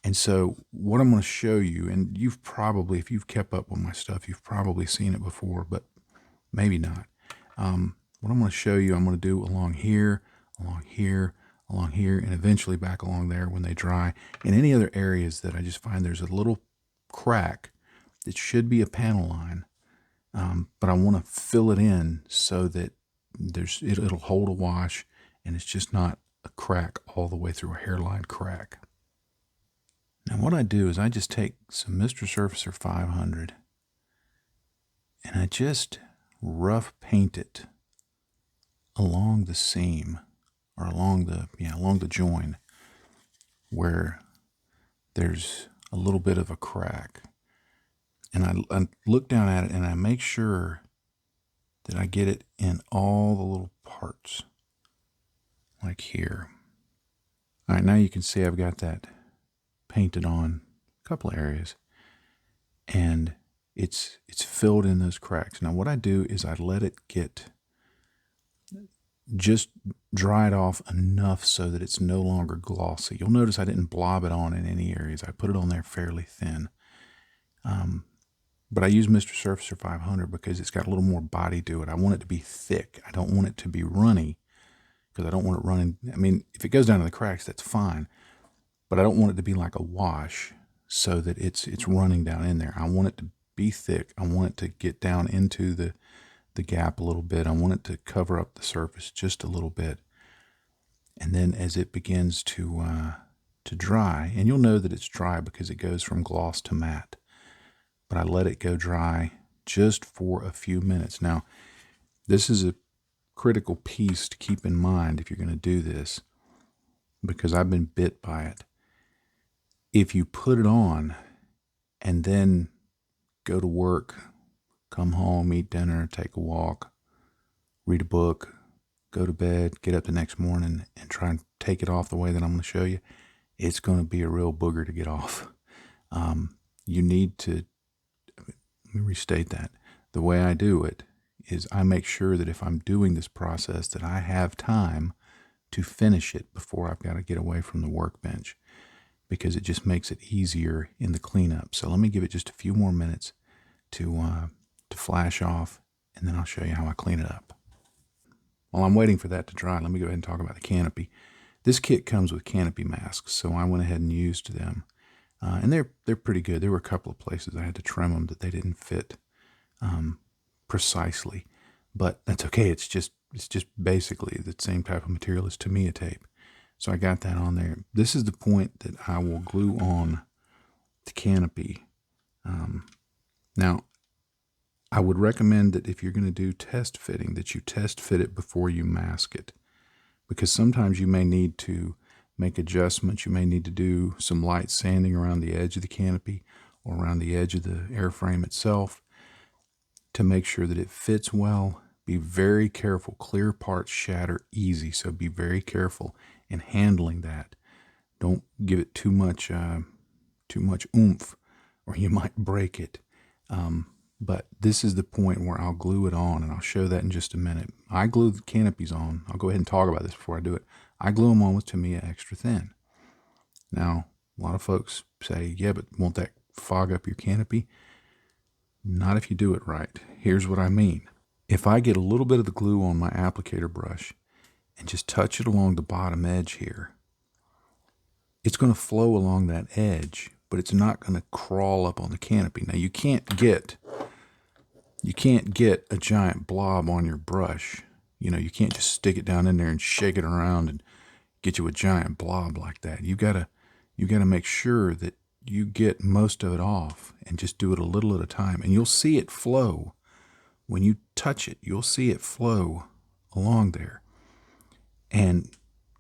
And so what I'm going to show you, and you've probably, if you've kept up with my stuff, you've probably seen it before, but maybe not. What I'm going to show you, I'm going to do along here, along here, along here, and eventually back along there when they dry. In any other areas that I just find there's a little crack that should be a panel line, but I want to fill it in so that it'll hold a wash, and it's just not a crack all the way through, a hairline crack. Now what I do is I just take some Mr. Surfacer 500 and I just rough paint it along the seam, or along the join where there's a little bit of a crack. And I look down at it and I make sure that I get it in all the little parts, like here. All right, now you can see I've got that painted on a couple of areas, and it's filled in those cracks. Now what I do is I let it get just dried off enough so that it's no longer glossy. You'll notice I didn't blob it on in any areas. I put it on there fairly thin. But I use Mr. Surfacer 500 because it's got a little more body to it. I want it to be thick. I don't want it to be runny, because I don't want it running. I mean, if it goes down to the cracks, that's fine. But I don't want it to be like a wash so that it's running down in there. I want it to be thick. I want it to get down into the gap a little bit. I want it to cover up the surface just a little bit. And then as it begins to dry, and you'll know that it's dry because it goes from gloss to matte. but I let it go dry just for a few minutes. Now, this is a critical piece to keep in mind if you're going to do this, because I've been bit by it. If you put it on and then go to work, come home, eat dinner, take a walk, read a book, go to bed, get up the next morning and try and take it off the way that I'm going to show you, it's going to be a real booger to get off. You need to, let me restate that. The way I do it is I make sure that if I'm doing this process that I have time to finish it before I've got to get away from the workbench, because it just makes it easier in the cleanup. So let me give it just a few more minutes to flash off, and then I'll show you how I clean it up. While I'm waiting for that to dry, let me go ahead and talk about the Canopy. This kit comes with Canopy masks, so I went ahead and used them. And they're pretty good. There were a couple of places I had to trim them that they didn't fit precisely, but that's okay. It's just basically the same type of material as Tamiya tape. So I got that on there. This is the point that I will glue on the Canopy. Now, I would recommend that if you're going to do test fitting, that you test fit it before you mask it, because sometimes you may need to make adjustments. You may need to do some light sanding around the edge of the canopy or around the edge of the airframe itself to make sure that it fits well. Be very careful. Clear parts shatter easy, so be very careful in handling that. Don't give it too much oomph, or you might break it. But this is the point where I'll glue it on, and I'll show that in just a minute. I glue the canopies on. I'll go ahead and talk about this before I do it. I glue them on with Tamiya Extra Thin. Now, a lot of folks say, yeah, but won't that fog up your canopy? Not if you do it right. Here's what I mean. If I get a little bit of the glue on my applicator brush and just touch it along the bottom edge here, it's going to flow along that edge, but it's not going to crawl up on the canopy. Now, you can't get a giant blob on your brush. You know, you can't just stick it down in there and shake it around and get you a giant blob like that. You gotta make sure that you get most of it off and just do it a little at a time. And you'll see it flow. When you touch it, you'll see it flow along there. And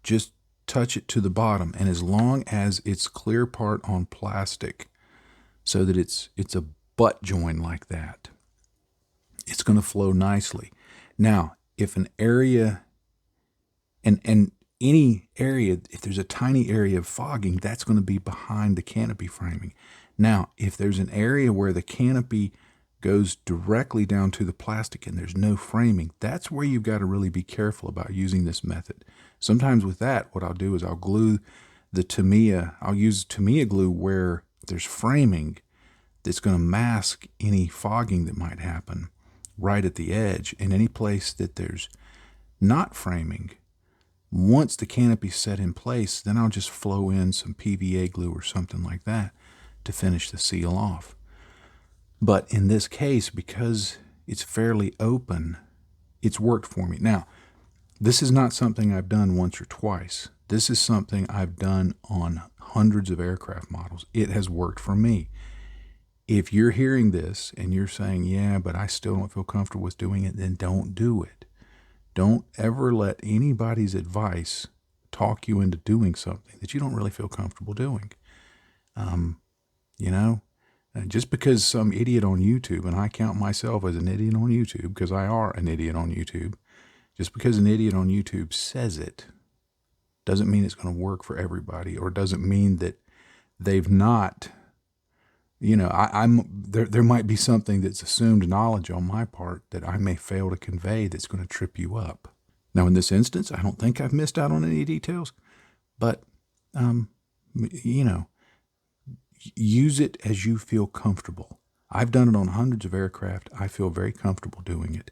just touch it to the bottom. And as long as it's clear part on plastic, so that it's a butt joint like that, it's going to flow nicely. Now, if an area, and any area, if there's a tiny area of fogging, that's going to be behind the canopy framing. Now, if there's an area where the canopy goes directly down to the plastic and there's no framing, that's where you've got to really be careful about using this method. Sometimes with that, what I'll do is I'll glue the Tamiya, I'll use Tamiya glue where there's framing that's going to mask any fogging that might happen right at the edge. And any place that there's not framing, once the canopy's set in place, then I'll just flow in some PVA glue or something like that to finish the seal off. But in this case, because it's fairly open, it's worked for me. Now, this is not something I've done once or twice. This is something I've done on hundreds of aircraft models. It has worked for me. If you're hearing this and you're saying, yeah, but I still don't feel comfortable with doing it, then don't do it. Don't ever let anybody's advice talk you into doing something that you don't really feel comfortable doing. Just because some idiot on YouTube, and I count myself as an idiot on YouTube because I are an idiot on YouTube, just because an idiot on YouTube says it doesn't mean it's going to work for everybody, or doesn't mean that they've not, there might be something that's assumed knowledge on my part that I may fail to convey that's going to trip you up. Now, in this instance, I don't think I've missed out on any details, but, use it as you feel comfortable. I've done it on hundreds of aircraft. I feel very comfortable doing it.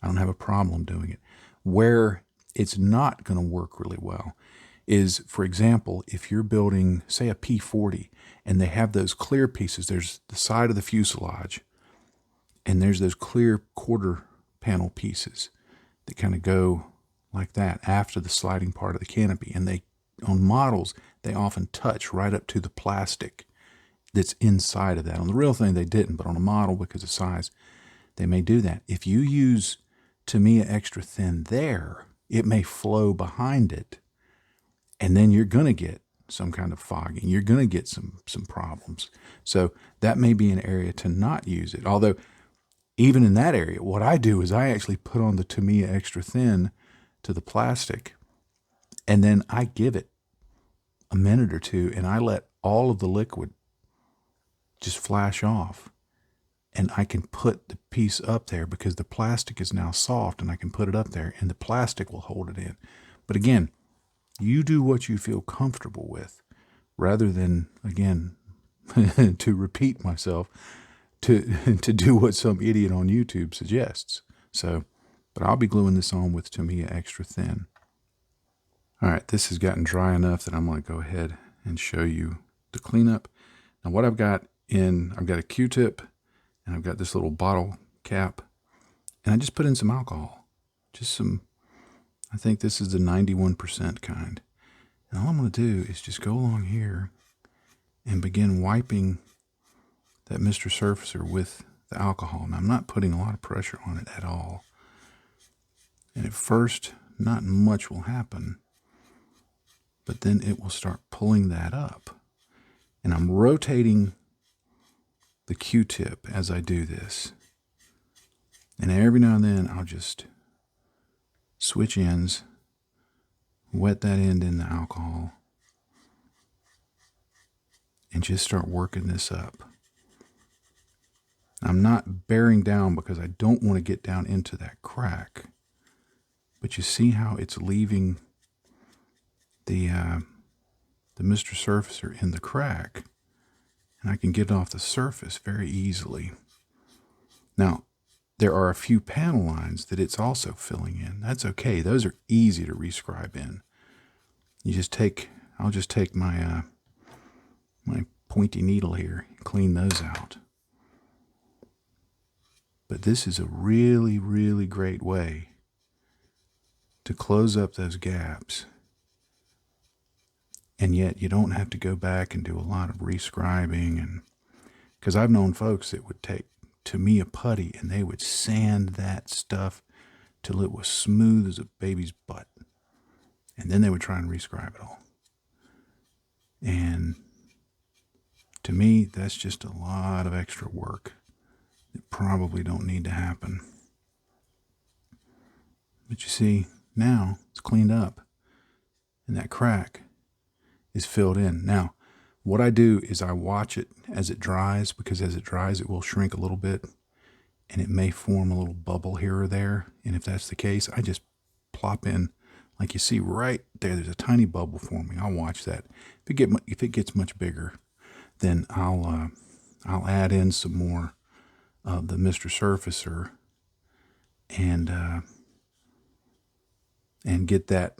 I don't have a problem doing it. Where it's not going to work really well is, for example, if you're building, say, a P-40, and they have those clear pieces. There's the side of the fuselage, and there's those clear quarter panel pieces that kind of go like that after the sliding part of the canopy. And on models, they often touch right up to the plastic. that's inside of that. On the real thing, they didn't, but on a model, because of size, they may do that. If you use Tamiya extra thin there, it may flow behind it, and then you're going to get some kind of fogging. You're going to get some problems. So that may be an area to not use it. Although, even in that area, what I do is I actually put on the Tamiya extra thin to the plastic, and then I give it a minute or two, and I let all of the liquid just flash off. And I can put the piece up there because the plastic is now soft, and I can put it up there and the plastic will hold it in. But again, you do what you feel comfortable with, rather than, again, to repeat myself, to do what some idiot on YouTube suggests. So, but I'll be gluing this on with Tamiya extra thin. All right, this has gotten dry enough that I'm going to go ahead and show you the cleanup. Now what I've got a Q-tip, and I've got this little bottle cap, and I just put in some alcohol. Just some, I think this is the 91% kind. And all I'm going to do is just go along here and begin wiping that Mr. Surfacer with the alcohol. Now I'm not putting a lot of pressure on it at all. And at first, not much will happen, but then it will start pulling that up. And I'm rotating the Q-tip as I do this. And every now and then I'll just switch ends, wet that end in the alcohol, and just start working this up. I'm not bearing down because I don't want to get down into that crack. But you see how it's leaving the Mr. Surfacer in the crack, and I can get it off the surface very easily. Now, there are a few panel lines that it's also filling in. That's okay. Those are easy to rescribe in. I'll just take my my pointy needle here and clean those out. But this is a really, really great way to close up those gaps. And yet you don't have to go back and do a lot of rescribing. And because I've known folks that would take Tamiya putty and they would sand that stuff till it was smooth as a baby's butt. And then they would try and rescribe it all. And to me, that's just a lot of extra work that probably don't need to happen. But you see, now it's cleaned up and that crack is filled in. Now, what I do is I watch it as it dries, because as it dries, it will shrink a little bit and it may form a little bubble here or there. And if that's the case, I just plop in, like you see right there, there's a tiny bubble forming. I'll watch that. If it gets much bigger, then I'll add in some more of the Mr. Surfacer and get that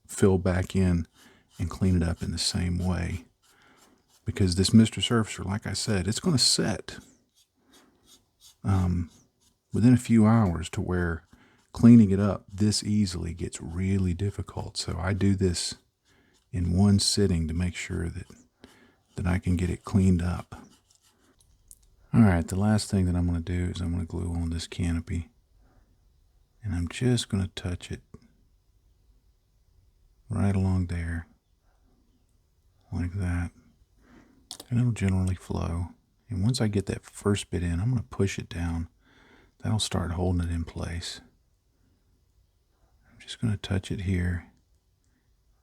fill back in and clean it up in the same way. Because this Mr. Surfacer, like I said, it's going to set within a few hours, to where cleaning it up this easily gets really difficult. So I do this in one sitting to make sure that I can get it cleaned up. All right, the last thing that I'm going to do is I'm going to glue on this canopy, and I'm just going to touch it right along there, like that, and it'll generally flow. And once I get that first bit in, I'm going to push it down. That'll start holding it in place. I'm just going to touch it here.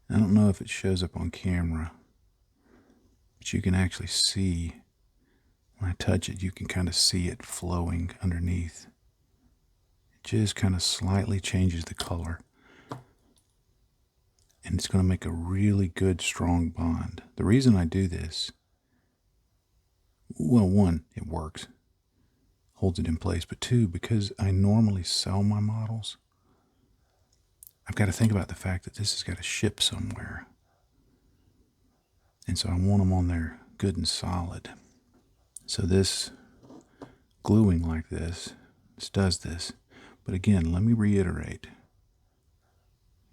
I don't know if it shows up on camera, but you can actually see, when I touch it, you can kind of see it flowing underneath. It just kind of slightly changes the color. And it's going to make a really good, strong bond. The reason I do this, well, one, it works, holds it in place. But two, because I normally sell my models, I've got to think about the fact that this has got to ship somewhere. And so I want them on there good and solid. So this gluing like this does this. But again, let me reiterate.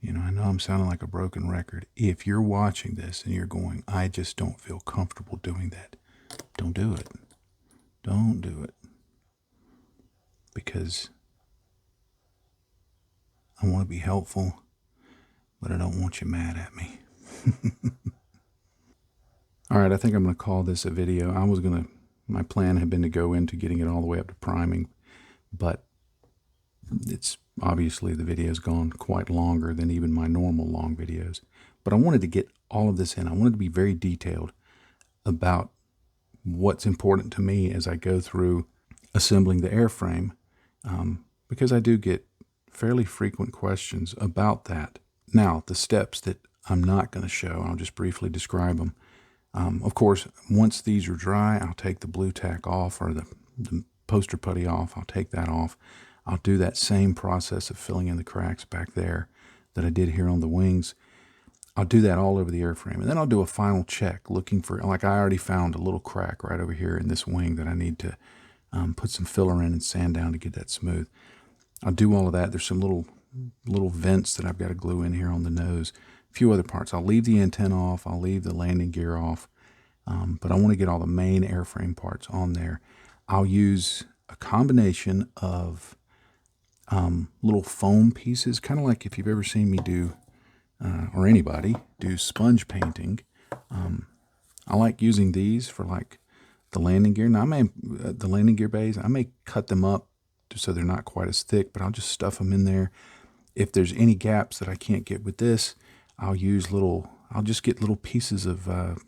You know, I know I'm sounding like a broken record. If you're watching this and you're going, I just don't feel comfortable doing that, don't do it. Don't do it. Because I want to be helpful, but I don't want you mad at me. All right, I think I'm going to call this a video. My plan had been to go into getting it all the way up to priming, but it's obviously the video's gone quite longer than even my normal long videos. But I wanted to get all of this in. I wanted to be very detailed about what's important to me as I go through assembling the airframe, because I do get fairly frequent questions about that. Now, the steps that I'm not going to show, I'll just briefly describe them. Of course, once these are dry, I'll take the blue tack off, or the poster putty off. I'll take that off. I'll do that same process of filling in the cracks back there that I did here on the wings. I'll do that all over the airframe. And then I'll do a final check looking for, like I already found a little crack right over here in this wing that I need to put some filler in and sand down to get that smooth. I'll do all of that. There's some little vents that I've got to glue in here on the nose. A few other parts. I'll leave the antenna off. I'll leave the landing gear off. But I want to get all the main airframe parts on there. I'll use a combination of little foam pieces, kind of like if you've ever seen me do, or anybody do sponge painting. I like using these for like the landing gear. Now, the landing gear bays, I may cut them up so they're not quite as thick, but I'll just stuff them in there. If there's any gaps that I can't get with this, I'll just get little pieces of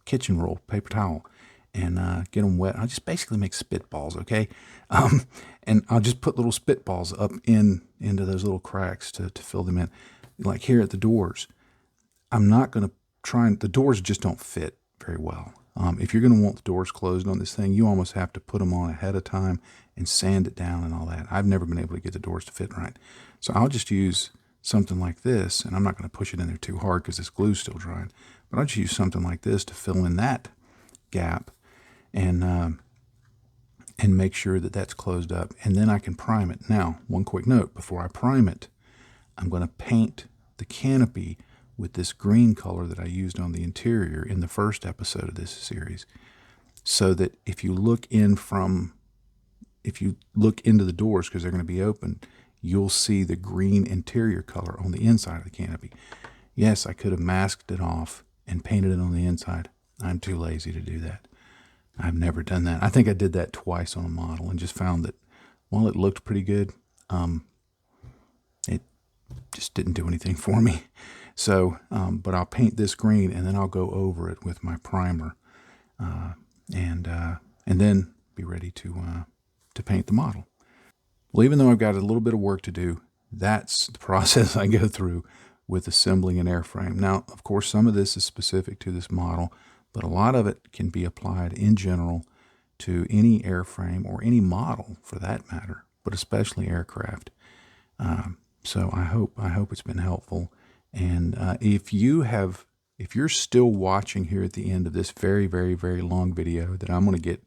kitchen roll, paper towel, and get them wet. I'll just basically make spitballs, okay? And I'll just put little spitballs up into those little cracks to fill them in. Like here at the doors, I'm not going to the doors just don't fit very well. If you're going to want the doors closed on this thing, you almost have to put them on ahead of time and sand it down and all that. I've never been able to get the doors to fit right. So I'll just use something like this, and I'm not going to push it in there too hard because this glue's still drying, but I'll just use something like this to fill in that gap and make sure that that's closed up, and then I can prime it. Now, one quick note, before I prime it, I'm going to paint the canopy with this green color that I used on the interior in the first episode of this series, so that if you look into the doors, because they're going to be open, you'll see the green interior color on the inside of the canopy. Yes, I could have masked it off and painted it on the inside. I'm too lazy to do that. I've never done that. I think I did that twice on a model and just found that while it looked pretty good, it just didn't do anything for me. So, but I'll paint this green and then I'll go over it with my primer, and then be ready to paint the model. Well, even though I've got a little bit of work to do, that's the process I go through with assembling an airframe. Now, of course, some of this is specific to this model, but a lot of it can be applied in general to any airframe or any model for that matter, but especially aircraft. So I hope it's been helpful. And if you're still watching here at the end of this very, very, very long video that I'm going to get,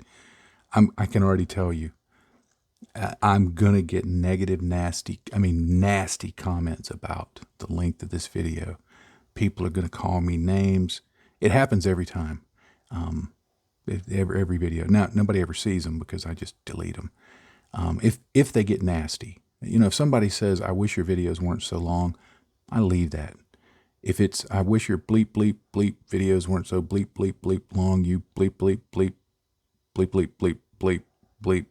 I can already tell you, I'm going to get negative, nasty comments about the length of this video. People are going to call me names. It happens every time, every video. Now, nobody ever sees them because I just delete them. If they get nasty, if somebody says, I wish your videos weren't so long, I leave that. If it's, I wish your bleep, bleep, bleep videos weren't so bleep, bleep, bleep long, you bleep, bleep, bleep, bleep, bleep, bleep, bleep, bleep,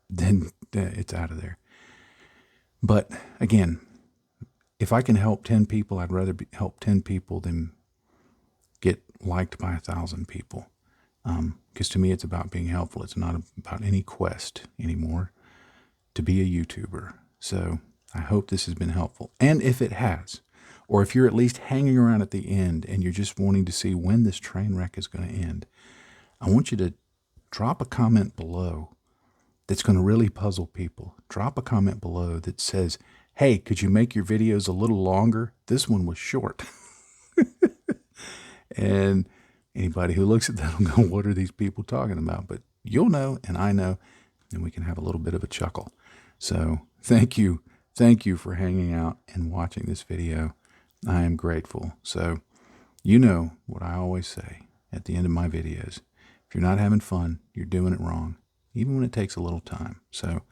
then it's out of there. But again, if I can help 10 people, I'd rather help 10 people than get liked by 1,000 people. Because to me, it's about being helpful. It's not about any quest anymore to be a YouTuber. So I hope this has been helpful. And if it has, or if you're at least hanging around at the end and you're just wanting to see when this train wreck is going to end, I want you to drop a comment below that's going to really puzzle people. Drop a comment below that says, hey, could you make your videos a little longer? This one was short. And anybody who looks at that will go, what are these people talking about? But you'll know, and I know, and we can have a little bit of a chuckle. So thank you for hanging out and watching this video. I am grateful. So, you know what I always say at the end of my videos. If you're not having fun, you're doing it wrong, even when it takes a little time. So,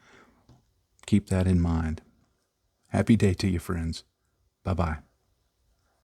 keep that in mind. Happy day to you, friends. Bye-bye.